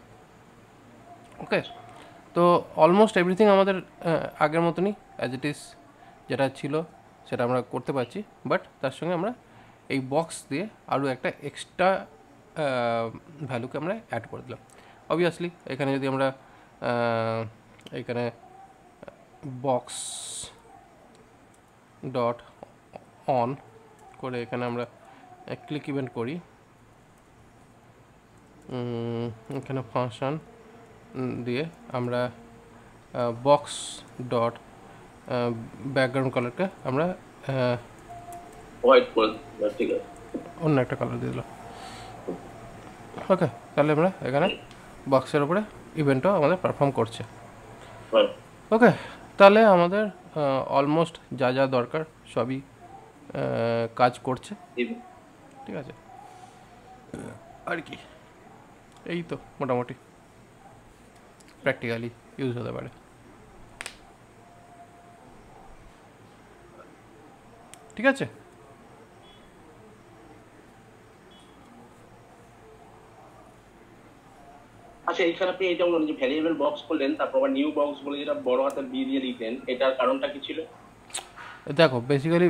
ওকে, তো অলমোস্ট এভরিথিং আমাদের আগের মতনই অ্যাজ ইট ইজ যেটা ছিল সেটা আমরা করতে পারছি, বাট তার সঙ্গে আমরা এই বক্স দিয়ে আরও একটা এক্সট্রা ভ্যালুকে আমরা অ্যাড করে দিলাম। অবভিয়াসলি এখানে যদি আমরা এখানে বক্স ডট অন করে এখানে আমরা ক্লিক ইভেন্ট করি, এখানে ফাংশন দিয়ে আমরা বক্স ডট ব্যাকগ্রাউন্ড কালারকে আমরা হোয়াইট করে ঠিক আছে, অন্য একটা কালার দিয়ে দিলাম। ওকে, তাহলে আমরা এখানে বক্সের উপরে ইভেন্টও আমাদের পারফর্ম করছে। ওকে, তাহলে আমাদের অলমোস্ট যা যা দরকার সবই কাজ করছে, ঠিক আছে। আর কি, এই তো মোটামুটি প্র্যাকটিক্যালি ইউজ হতে পারে। ঠিক আছে, আচ্ছা এখানে আপনি এটা বললেন যে ভ্যারিয়েবল বক্স করলেন, তারপর আবার নিউ বক্স বলে যেটা বড় হাতের বি দিয়ে লিখলেন, এটার কারণটা কি ছিল? দেখো বেসিক্যালি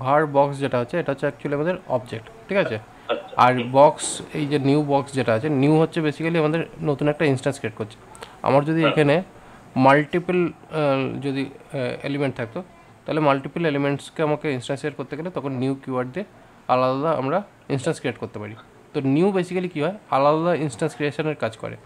ভার বক্স যেটা হচ্ছে এটা হচ্ছে অ্যাকচুয়ালি আমাদের অবজেক্ট, ঠিক আছে। আর বক্স, এই যে নিউ বক্স যেটা আছে, নিউ হচ্ছে বেসিক্যালি আমাদের নতুন একটা ইনস্ট্যান্স ক্রিয়েট করছে। আমার যদি এখানে মাল্টিপল যদি এলিমেন্ট থাকতো, তাহলে মাল্টিপল এলিমেন্টসকে আমাকে ইনস্ট্যান্স ক্রিয়েট করতে গেলে তখন নিউ কিওয়ার্ড দিয়ে আলাদা আলাদা আমরা ইনস্ট্যান্স ক্রিয়েট করতে পারি। তো নিউ বেসিক্যালি কী হয়, আলাদা আলাদা ইনস্ট্যান্স ক্রিয়েশনের কাজ করে।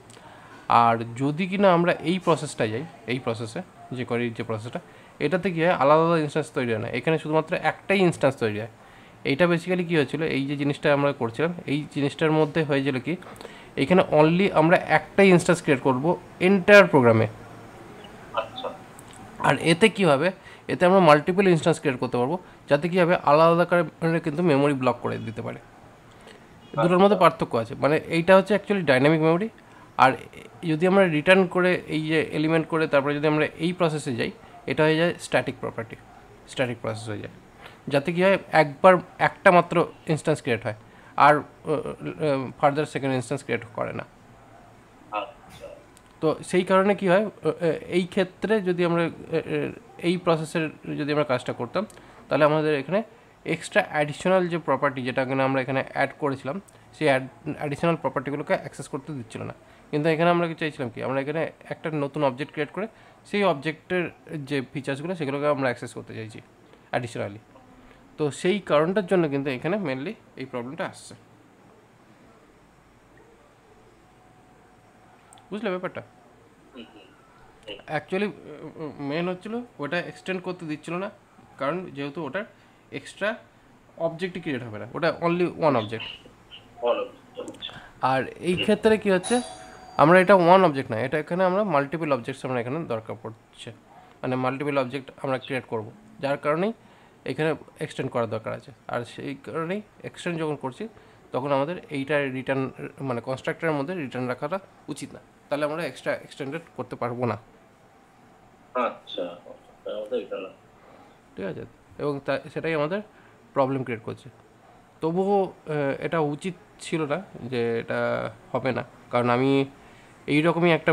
আর যদি কিনা আমরা এই প্রসেসটা যাই, এই প্রসেসে যে করি যে প্রসেসটা, এটাতে কী হয়, আলাদা আলাদা ইনস্ট্যান্স তৈরি হয় না, এখানে শুধুমাত্র একটাই ইনস্ট্যান্স তৈরি হয়। এইটা বেসিক্যালি কী হয়েছিল, এই যে জিনিসটা আমরা করছিলাম এই জিনিসটার মধ্যে হয়েছিল কি, এইখানে অনলি আমরা একটাই ইনস্ট্যান্স ক্রিয়েট করব এন্টায়ার প্রোগ্রামে। আর এতে কী হবে, এতে আমরা মাল্টিপল ইনস্ট্যান্স ক্রিয়েট করতে পারবো, যাতে কী হবে আলাদা আলাদা করে কিন্তু মেমোরি ব্লক করে দিতে পারে। দুটোর মধ্যে পার্থক্য আছে, মানে এইটা হচ্ছে অ্যাকচুয়ালি ডাইনামিক মেমোরি। আর যদি আমরা রিটার্ন করে এই যে এলিমেন্ট করে তারপরে যদি আমরা এই প্রসেসে যাই, এটা হয়ে যায় স্ট্যাটিক প্রপার্টি, স্ট্যাটিক প্রসেস হয়ে যায়, যাতে কী হয় একবার একটা মাত্র ইনস্ট্যান্স ক্রিয়েট হয়, আর ফার্দার সেকেন্ড ইনস্ট্যান্স ক্রিয়েট করে না। তো সেই কারণে কি হয়, এই ক্ষেত্রে যদি আমরা এই প্রসেসের যদি আমরা কাজটা করতাম, তাহলে আমাদের এখানে এক্সট্রা অ্যাডিশনাল যে প্রপার্টি যেটা আমরা এখানে অ্যাড করেছিলাম, সেই অ্যাডিশনাল প্রপার্টিগুলোকে অ্যাক্সেস করতে দিচ্ছিল না। কিন্তু এখানে আমরা চাইছিলাম কি, আমরা এখানে একটা নতুন অবজেক্ট ক্রিয়েট করে সেই অবজেক্টের যে ফিচার্সগুলো সেগুলোকে আমরা অ্যাক্সেস করতে চাইছি অ্যাডিশনালি। তো সেই কারণটার জন্য কিন্তু এখানে মেনলি এই প্রবলেমটা আসছে। বুঝলে ব্যাপারটা? অ্যাকচুয়ালি মেন হচ্ছিল ওটা এক্সটেন্ড করতে দিচ্ছিল না, কারণ যেহেতু ওটার এক্সট্রা অবজেক্টই ক্রিয়েট হবে না, ওটা অনলি ওয়ান অবজেক্ট। আর এই ক্ষেত্রে কি হচ্ছে, আমরা এটা ওয়ান অবজেক্ট না, এটা এখানে আমরা মাল্টিপল অবজেক্টস আমরা এখানে দরকার পড়ছে, মানে মাল্টিপল অবজেক্ট আমরা ক্রিয়েট করব, যার কারণেই এখানে এক্সটেন্ড করার দরকার আছে। আর সেই কারণেই এক্সটেন্ড যখন করছি তখন আমাদের এইটা রিটার্ন, মানে কনস্ট্রাক্টরের মধ্যে রিটার্ন রাখাটা উচিত না, তাহলে আমরা এক্সট্রা এক্সটেন্ডেড করতে পারবো না। আচ্ছা, ঠিক আছে, এবং সেটাই আমাদের প্রবলেম ক্রিয়েট করছে। তবুও এটা উচিত ছিল না যে এটা হবে না, কারণ আমি এইরকমই একটা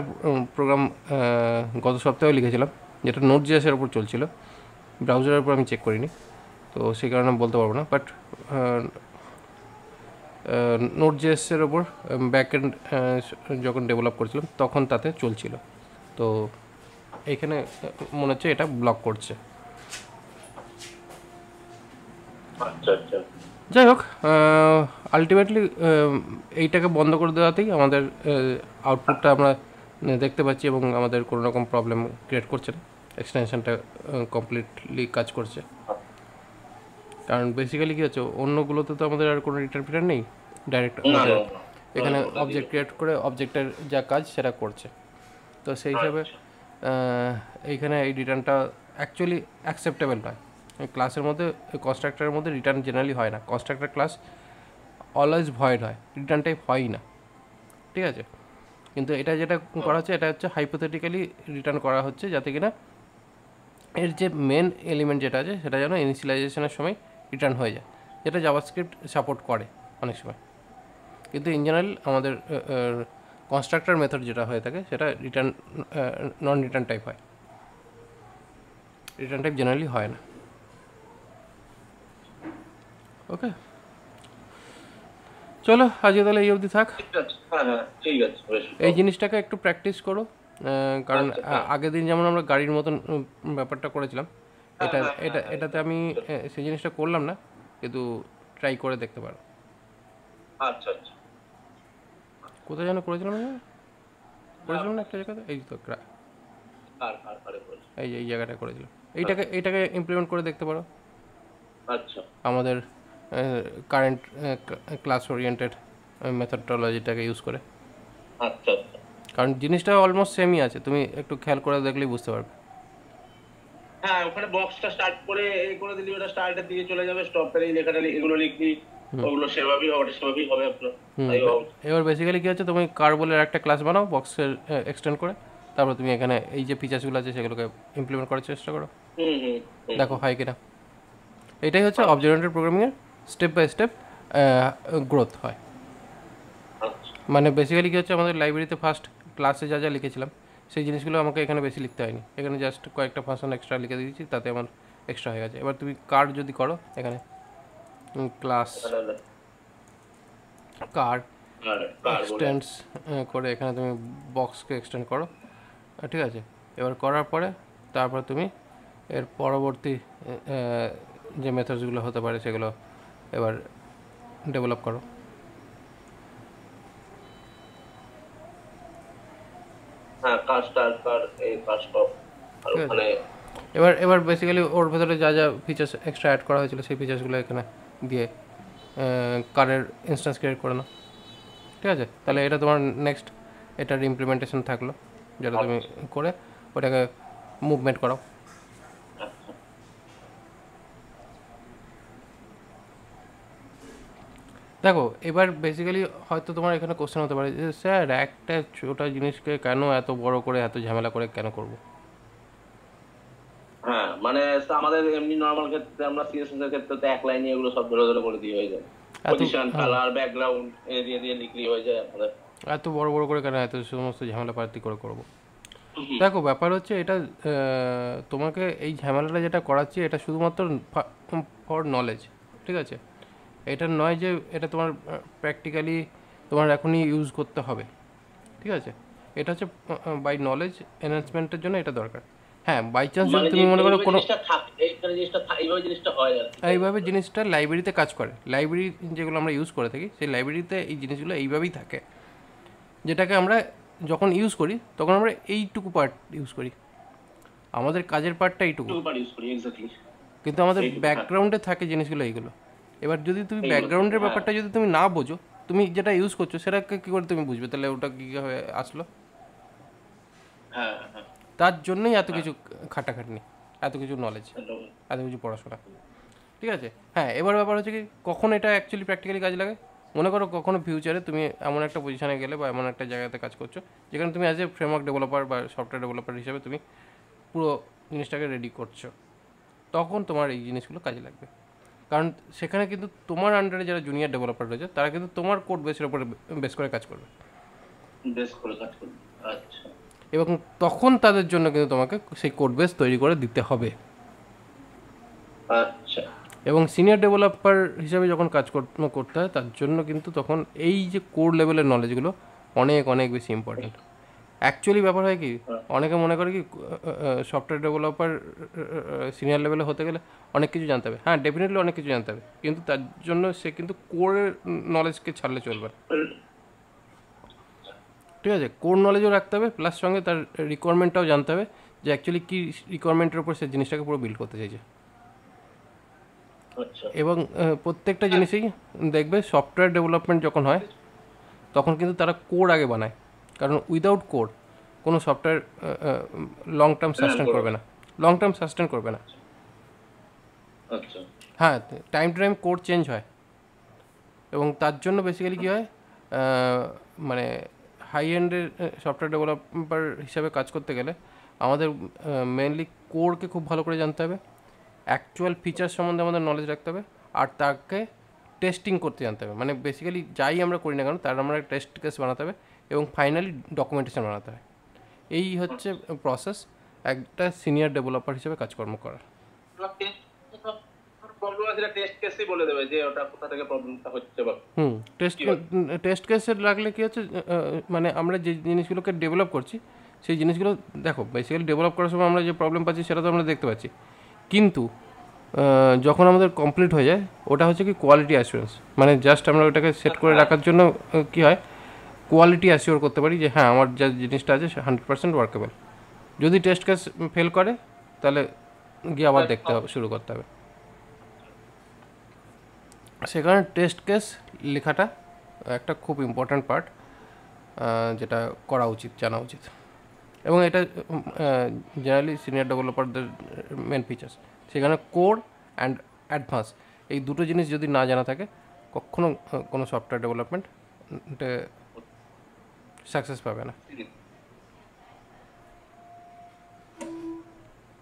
প্রোগ্রাম গত সপ্তাহে লিখেছিলাম, যেটা Node.js এর উপর চলছিল, ব্রাউজারের উপর আমি চেক করিনি, তো সেই কারণে আমি বলতে পারবো না। বাট Node.js এর ওপর ব্যাকএন্ড যখন ডেভেলপ করছিলাম তখন তাতে চলছিল। তো এইখানে মনে হচ্ছে এটা ব্লক করছে। আচ্ছা আচ্ছা। যাই হোক, আলটিমেটলি এইটাকে বন্ধ করে দেওয়াতেই আমাদের আউটপুটটা আমরা দেখতে পাচ্ছি এবং আমাদের কোনো রকম প্রবলেম ক্রিয়েট করছে না, এক্সটেনশনটা কমপ্লিটলি কাজ করছে। কারণ বেসিক্যালি কী হচ্ছে, অন্যগুলোতে তো আমাদের আর কোনো রিটার্ন ফিটার্ন নেই, ডাইরেক্ট আমাদের এখানে অবজেক্ট ক্রিয়েট করে অবজেক্টের যা কাজ সেটা করছে। তো সেই হিসাবে এইখানে এই রিটার্নটা অ্যাকচুয়ালি অ্যাকসেপ্টেবল নয়। ক্লাসের মধ্যে, কনস্ট্রাক্টরের মধ্যে রিটার্ন জেনারেলি হয় না, কনস্ট্রাক্টর ক্লাস অলওয়েজ ভয়েড হয়, রিটার্ন টাইপ হয়ই না, ঠিক আছে। কিন্তু এটা যেটা করা হচ্ছে, এটা হচ্ছে হাইপোথেটিক্যালি রিটার্ন করা হচ্ছে, যাতে কিনা এর যে মেন এলিমেন্ট যেটা আছে সেটা যেন ইনিশিয়ালাইজেশনের সময় রিটার্ন হয়ে যায়, যেটা জাভাস্ক্রিপ্ট সাপোর্ট করে অনেক সময়। কিন্তু ইন জেনারেল আমাদের কনস্ট্রাক্টর মেথড যেটা হয়ে থাকে সেটা রিটার্ন নন রিটার্ন টাইপ হয়, রিটার্ন টাইপ জেনারেলি হয় না। ওকে, চলো আজকে তাহলে এই অবধি থাক। ঠিক আছে, এই জিনিসটাকে একটু প্র্যাকটিস করো, কারণ আগের দিন যেমন আমরা গাড়ির মতন ব্যাপারটা করেছিলাম, এটাতে আমি সেই জিনিসটা করলাম না, কিন্তু ট্রাই করে দেখতে পারো। আচ্ছা আচ্ছা। কোথায় যেন করেছিলাম না একটা জায়গাতে, এই তো এই যে এই জায়গাটা করেছিলাম, এইটাকে ইমপ্লিমেন্ট করে দেখতে পারো। আচ্ছা, আমাদের কারেন্ট ক্লাস ওরিয়েন্টেড মেথডোলজিটাকে ইউজ করে। আচ্ছা আচ্ছা। কারণ জিনিসটা অলমোস্ট সেমই আছে, তুমি একটু খেয়াল করে দেখলেই বুঝতে পারবে। হ্যাঁ, ওখানে বক্সটা স্টার্ট করে এই করে দিলি, ওটা স্টার্টের দিকে চলে যাবে, স্টপের এই লেখাটা এগুলো লিখবি, ওগুলো সেভাবেই হবে, সেভাবেই হবে আপনার। এবার বেসিক্যালি কী হচ্ছে, তুমি কার বলে একটা ক্লাস বানাও বক্সের এক্সটেন্ড করে, তারপর তুমি এখানে এই যে ফিচার্সগুলো আছে সেগুলোকে ইমপ্লিমেন্ট করার চেষ্টা করো, দেখো হয় কিনা। এটাই হচ্ছে অবজেক্ট ওরিয়েন্টেড প্রোগ্রামিংয়ের স্টেপ বাই স্টেপ গ্রোথ হয়। মানে বেসিক্যালি কী হচ্ছে, আমাদের লাইব্রেরিতে ফার্স্ট ক্লাসে যা যা লিখেছিলাম সেই জিনিসগুলো আমাকে এখানে বেশি লিখতে হয়নি, এখানে জাস্ট কয়েকটা ফাংশন এক্সট্রা লিখে দিয়েছি, তাতে আমার এক্সট্রা হয়ে গেছে। এবার তুমি কার যদি করো, এখানে ক্লাস কার এক্সটেন্ডস করে এখানে তুমি বক্সকে এক্সটেন্ড করো, ঠিক আছে। এবার করার পরে তারপর তুমি এর পরবর্তী যে মেথডসগুলো হতে পারে সেগুলো এবার ডেভেলপ করো। এবার বেসিক্যালি ওর ভেতরে যা যা ফিচার্স এক্সট্রা অ্যাড করা হয়েছিল সেই ফিচার্সগুলো এখানে দিয়ে কারের ইনস্ট্যান্স ক্রিয়েট করে নাও, ঠিক আছে। তাহলে এটা তোমার নেক্সট এটার ইমপ্লিমেন্টেশন থাকলো, যেটা তুমি করে ওটাকে মুভমেন্ট করাও। দেখো এবার বেসিক্যালি হয়তো তোমার এখানে কোশ্চেন হতে পারে যে স্যার একটা ছোটো জিনিসকে কেন এত বড় করে এত ঝামেলা করে কেন করব। হ্যাঁ, মানে আমাদের এমনি নরমাল ক্ষেত্রে আমরা সিএসএস এর ক্ষেত্রে তো এক লাইনে এগুলো সব ধরে ধরে করে দিয়ে হয়ে যায়, পজিশন, কালার, ব্যাকগ্রাউন্ড এরিয়া দিয়ে লিখলি হয়ে যায় আমাদের। এত বড় বড় করে কেন এত সমস্ত ঝামেলা পাতি করে করব। দেখো ব্যাপার হচ্ছে এটা, তোমাকে এই ঝামেলাটা যেটা করাচ্ছি এটা শুধুমাত্র ফর নলেজ, ঠিক আছে। এটা নয় যে এটা তোমার প্র্যাকটিক্যালি তোমার এখনই ইউজ করতে হবে, ঠিক আছে। এটা হচ্ছে বাই নলেজ এনহ্যান্সমেন্টের জন্য এটা দরকার। হ্যাঁ, বাই চান্স যদি তুমি মনে করো কোনো এইভাবে জিনিসটা লাইব্রেরিতে কাজ করে, লাইব্রেরি যেগুলো আমরা ইউজ করে থাকি সেই লাইব্রেরিতে এই জিনিসগুলো এইভাবেই থাকে, যেটাকে আমরা যখন ইউজ করি তখন আমরা এইটুকু পার্ট ইউজ করি, আমাদের কাজের পার্টটা এইটুকু, কিন্তু আমাদের ব্যাকগ্রাউন্ডে থাকে জিনিসগুলো এইগুলো। এবার যদি তুমি ব্যাকগ্রাউন্ডের ব্যাপারটা যদি তুমি না বোঝো, তুমি যেটা ইউজ করছো সেটাকে কী করে তুমি বুঝবে, তাহলে ওটা কীভাবে আসলো? তার জন্যই এত কিছু খাটাখাটনি, এত কিছু নলেজ, এত কিছু পড়াশোনা, ঠিক আছে। হ্যাঁ, এবার ব্যাপার হচ্ছে কি কখন এটা অ্যাকচুয়ালি প্র্যাকটিক্যালি কাজে লাগে। মনে করো কখনো ফিউচারে তুমি এমন একটা পজিশনে গেলে বা এমন একটা জায়গাতে কাজ করছো যেখানে তুমি অ্যাজ এ ফ্রেমওয়ার্ক ডেভেলপার বা সফটওয়্যার ডেভেলপার হিসেবে তুমি পুরো জিনিসটাকে রেডি করছো, তখন তোমার এই জিনিসগুলো কাজে লাগবে। কারণ সেখানে কিন্তু তোমার আন্ডারে যারা জুনিয়র ডেভেলপার রয়েছে তারা কিন্তু তোমার কোড বেসের উপরে বেস করে কাজ করবে, বেস করে কাজ করবে। আচ্ছা এবং তখন তাদের জন্য কিন্তু তোমাকে সেই কোড বেস তৈরি করে দিতে হবে। আচ্ছা এবং সিনিয়র ডেভেলপার হিসাবে যখন কাজ করতে হয় তার জন্য কিন্তু তখন এই যে কোর লেভেলের নলেজগুলো অনেক অনেক বেশি ইম্পর্ট্যান্ট। অ্যাকচুয়ালি ব্যাপার হয় কি, অনেকে মনে করে কি সফটওয়্যার ডেভেলপার সিনিয়র লেভেলে হতে গেলে অনেক কিছু জানতে হবে। হ্যাঁ, ডেফিনেটলি অনেক কিছু জানতে হবে, কিন্তু তার জন্য সে কিন্তু কোরের নলেজকে ছাড়লে চলবে না। ঠিক আছে, কোর নলেজও রাখতে হবে, প্লাস সঙ্গে তার রিকোয়ারমেন্টটাও জানতে হবে যে অ্যাকচুয়ালি কী রিকোয়ারমেন্টের উপর সে জিনিসটাকে পুরো বিল্ড করতে চাইছে। আচ্ছা এবং প্রত্যেকটা জিনিসেই দেখবে সফটওয়্যার ডেভেলপমেন্ট যখন হয় তখন কিন্তু তারা কোড আগে বানায়, কারণ উইদাউট কোড কোনো সফটওয়্যার লং টার্ম সাস্টেন করবে না, লং টার্ম সাস্টেন করবে না। আচ্ছা হ্যাঁ, time to time code change হয়, এবং তার জন্য বেসিক্যালি কী হয়, মানে হাই এন্ডের সফটওয়্যার ডেভেলপার হিসাবে কাজ করতে গেলে আমাদের মেনলি কোরকে খুব ভালো করে জানতে হবে, অ্যাকচুয়াল ফিচার সম্বন্ধে আমাদের নলেজ রাখতে হবে, আর তাকে টেস্টিং করতে জানতে হবে। মানে বেসিক্যালি যাই আমরা করি না কেন তার আমরা টেস্ট কেস বানাতে হবে এবং ফাইনালি ডকুমেন্টেশন বানাতে হবে। এই হচ্ছে প্রসেস একটা সিনিয়র ডেভেলপার হিসেবে কাজকর্ম করার। প্রবলেম আছে টেস্ট কেসই বলে দেবে যে ওটা কোথা থেকে প্রবলেমটা হচ্ছে বা টেস্ট কেসের লাগলে কী হচ্ছে, মানে আমরা যে জিনিসগুলোকে ডেভেলপ করছি সেই জিনিসগুলো দেখো বেসিক্যালি ডেভেলপ করার সময় আমরা যে প্রবলেম পাচ্ছি সেটা তো আমরা দেখতে পাচ্ছি, কিন্তু যখন আমাদের কমপ্লিট হয়ে যায় ওটা হচ্ছে কি কোয়ালিটি অ্যাসুরেন্স। মানে জাস্ট আমরা ওটাকে সেট করে রাখার জন্য কী হয়, কোয়ালিটি অ্যাসিওর করতে পারি যে হ্যাঁ আমার যা জিনিসটা আছে 100% ওয়ার্কেবল। যদি টেস্ট কেস ফেল করে তাহলে গিয়ে আবার দেখতে হবে, শুরু করতে হবে। সে কারণে টেস্ট কেস লেখাটা একটা খুব ইম্পর্ট্যান্ট পার্ট, যেটা করা উচিত, জানা উচিত। এবং এটা জেনারেলি সিনিয়র ডেভেলপারদের মেন ফিচার্স। সেখানে কোর অ্যান্ড অ্যাডভান্স এই দুটো জিনিস যদি না জানা থাকে কখনো কোনো সফটওয়্যার ডেভেলপমেন্টে সাকসেস পাবে না।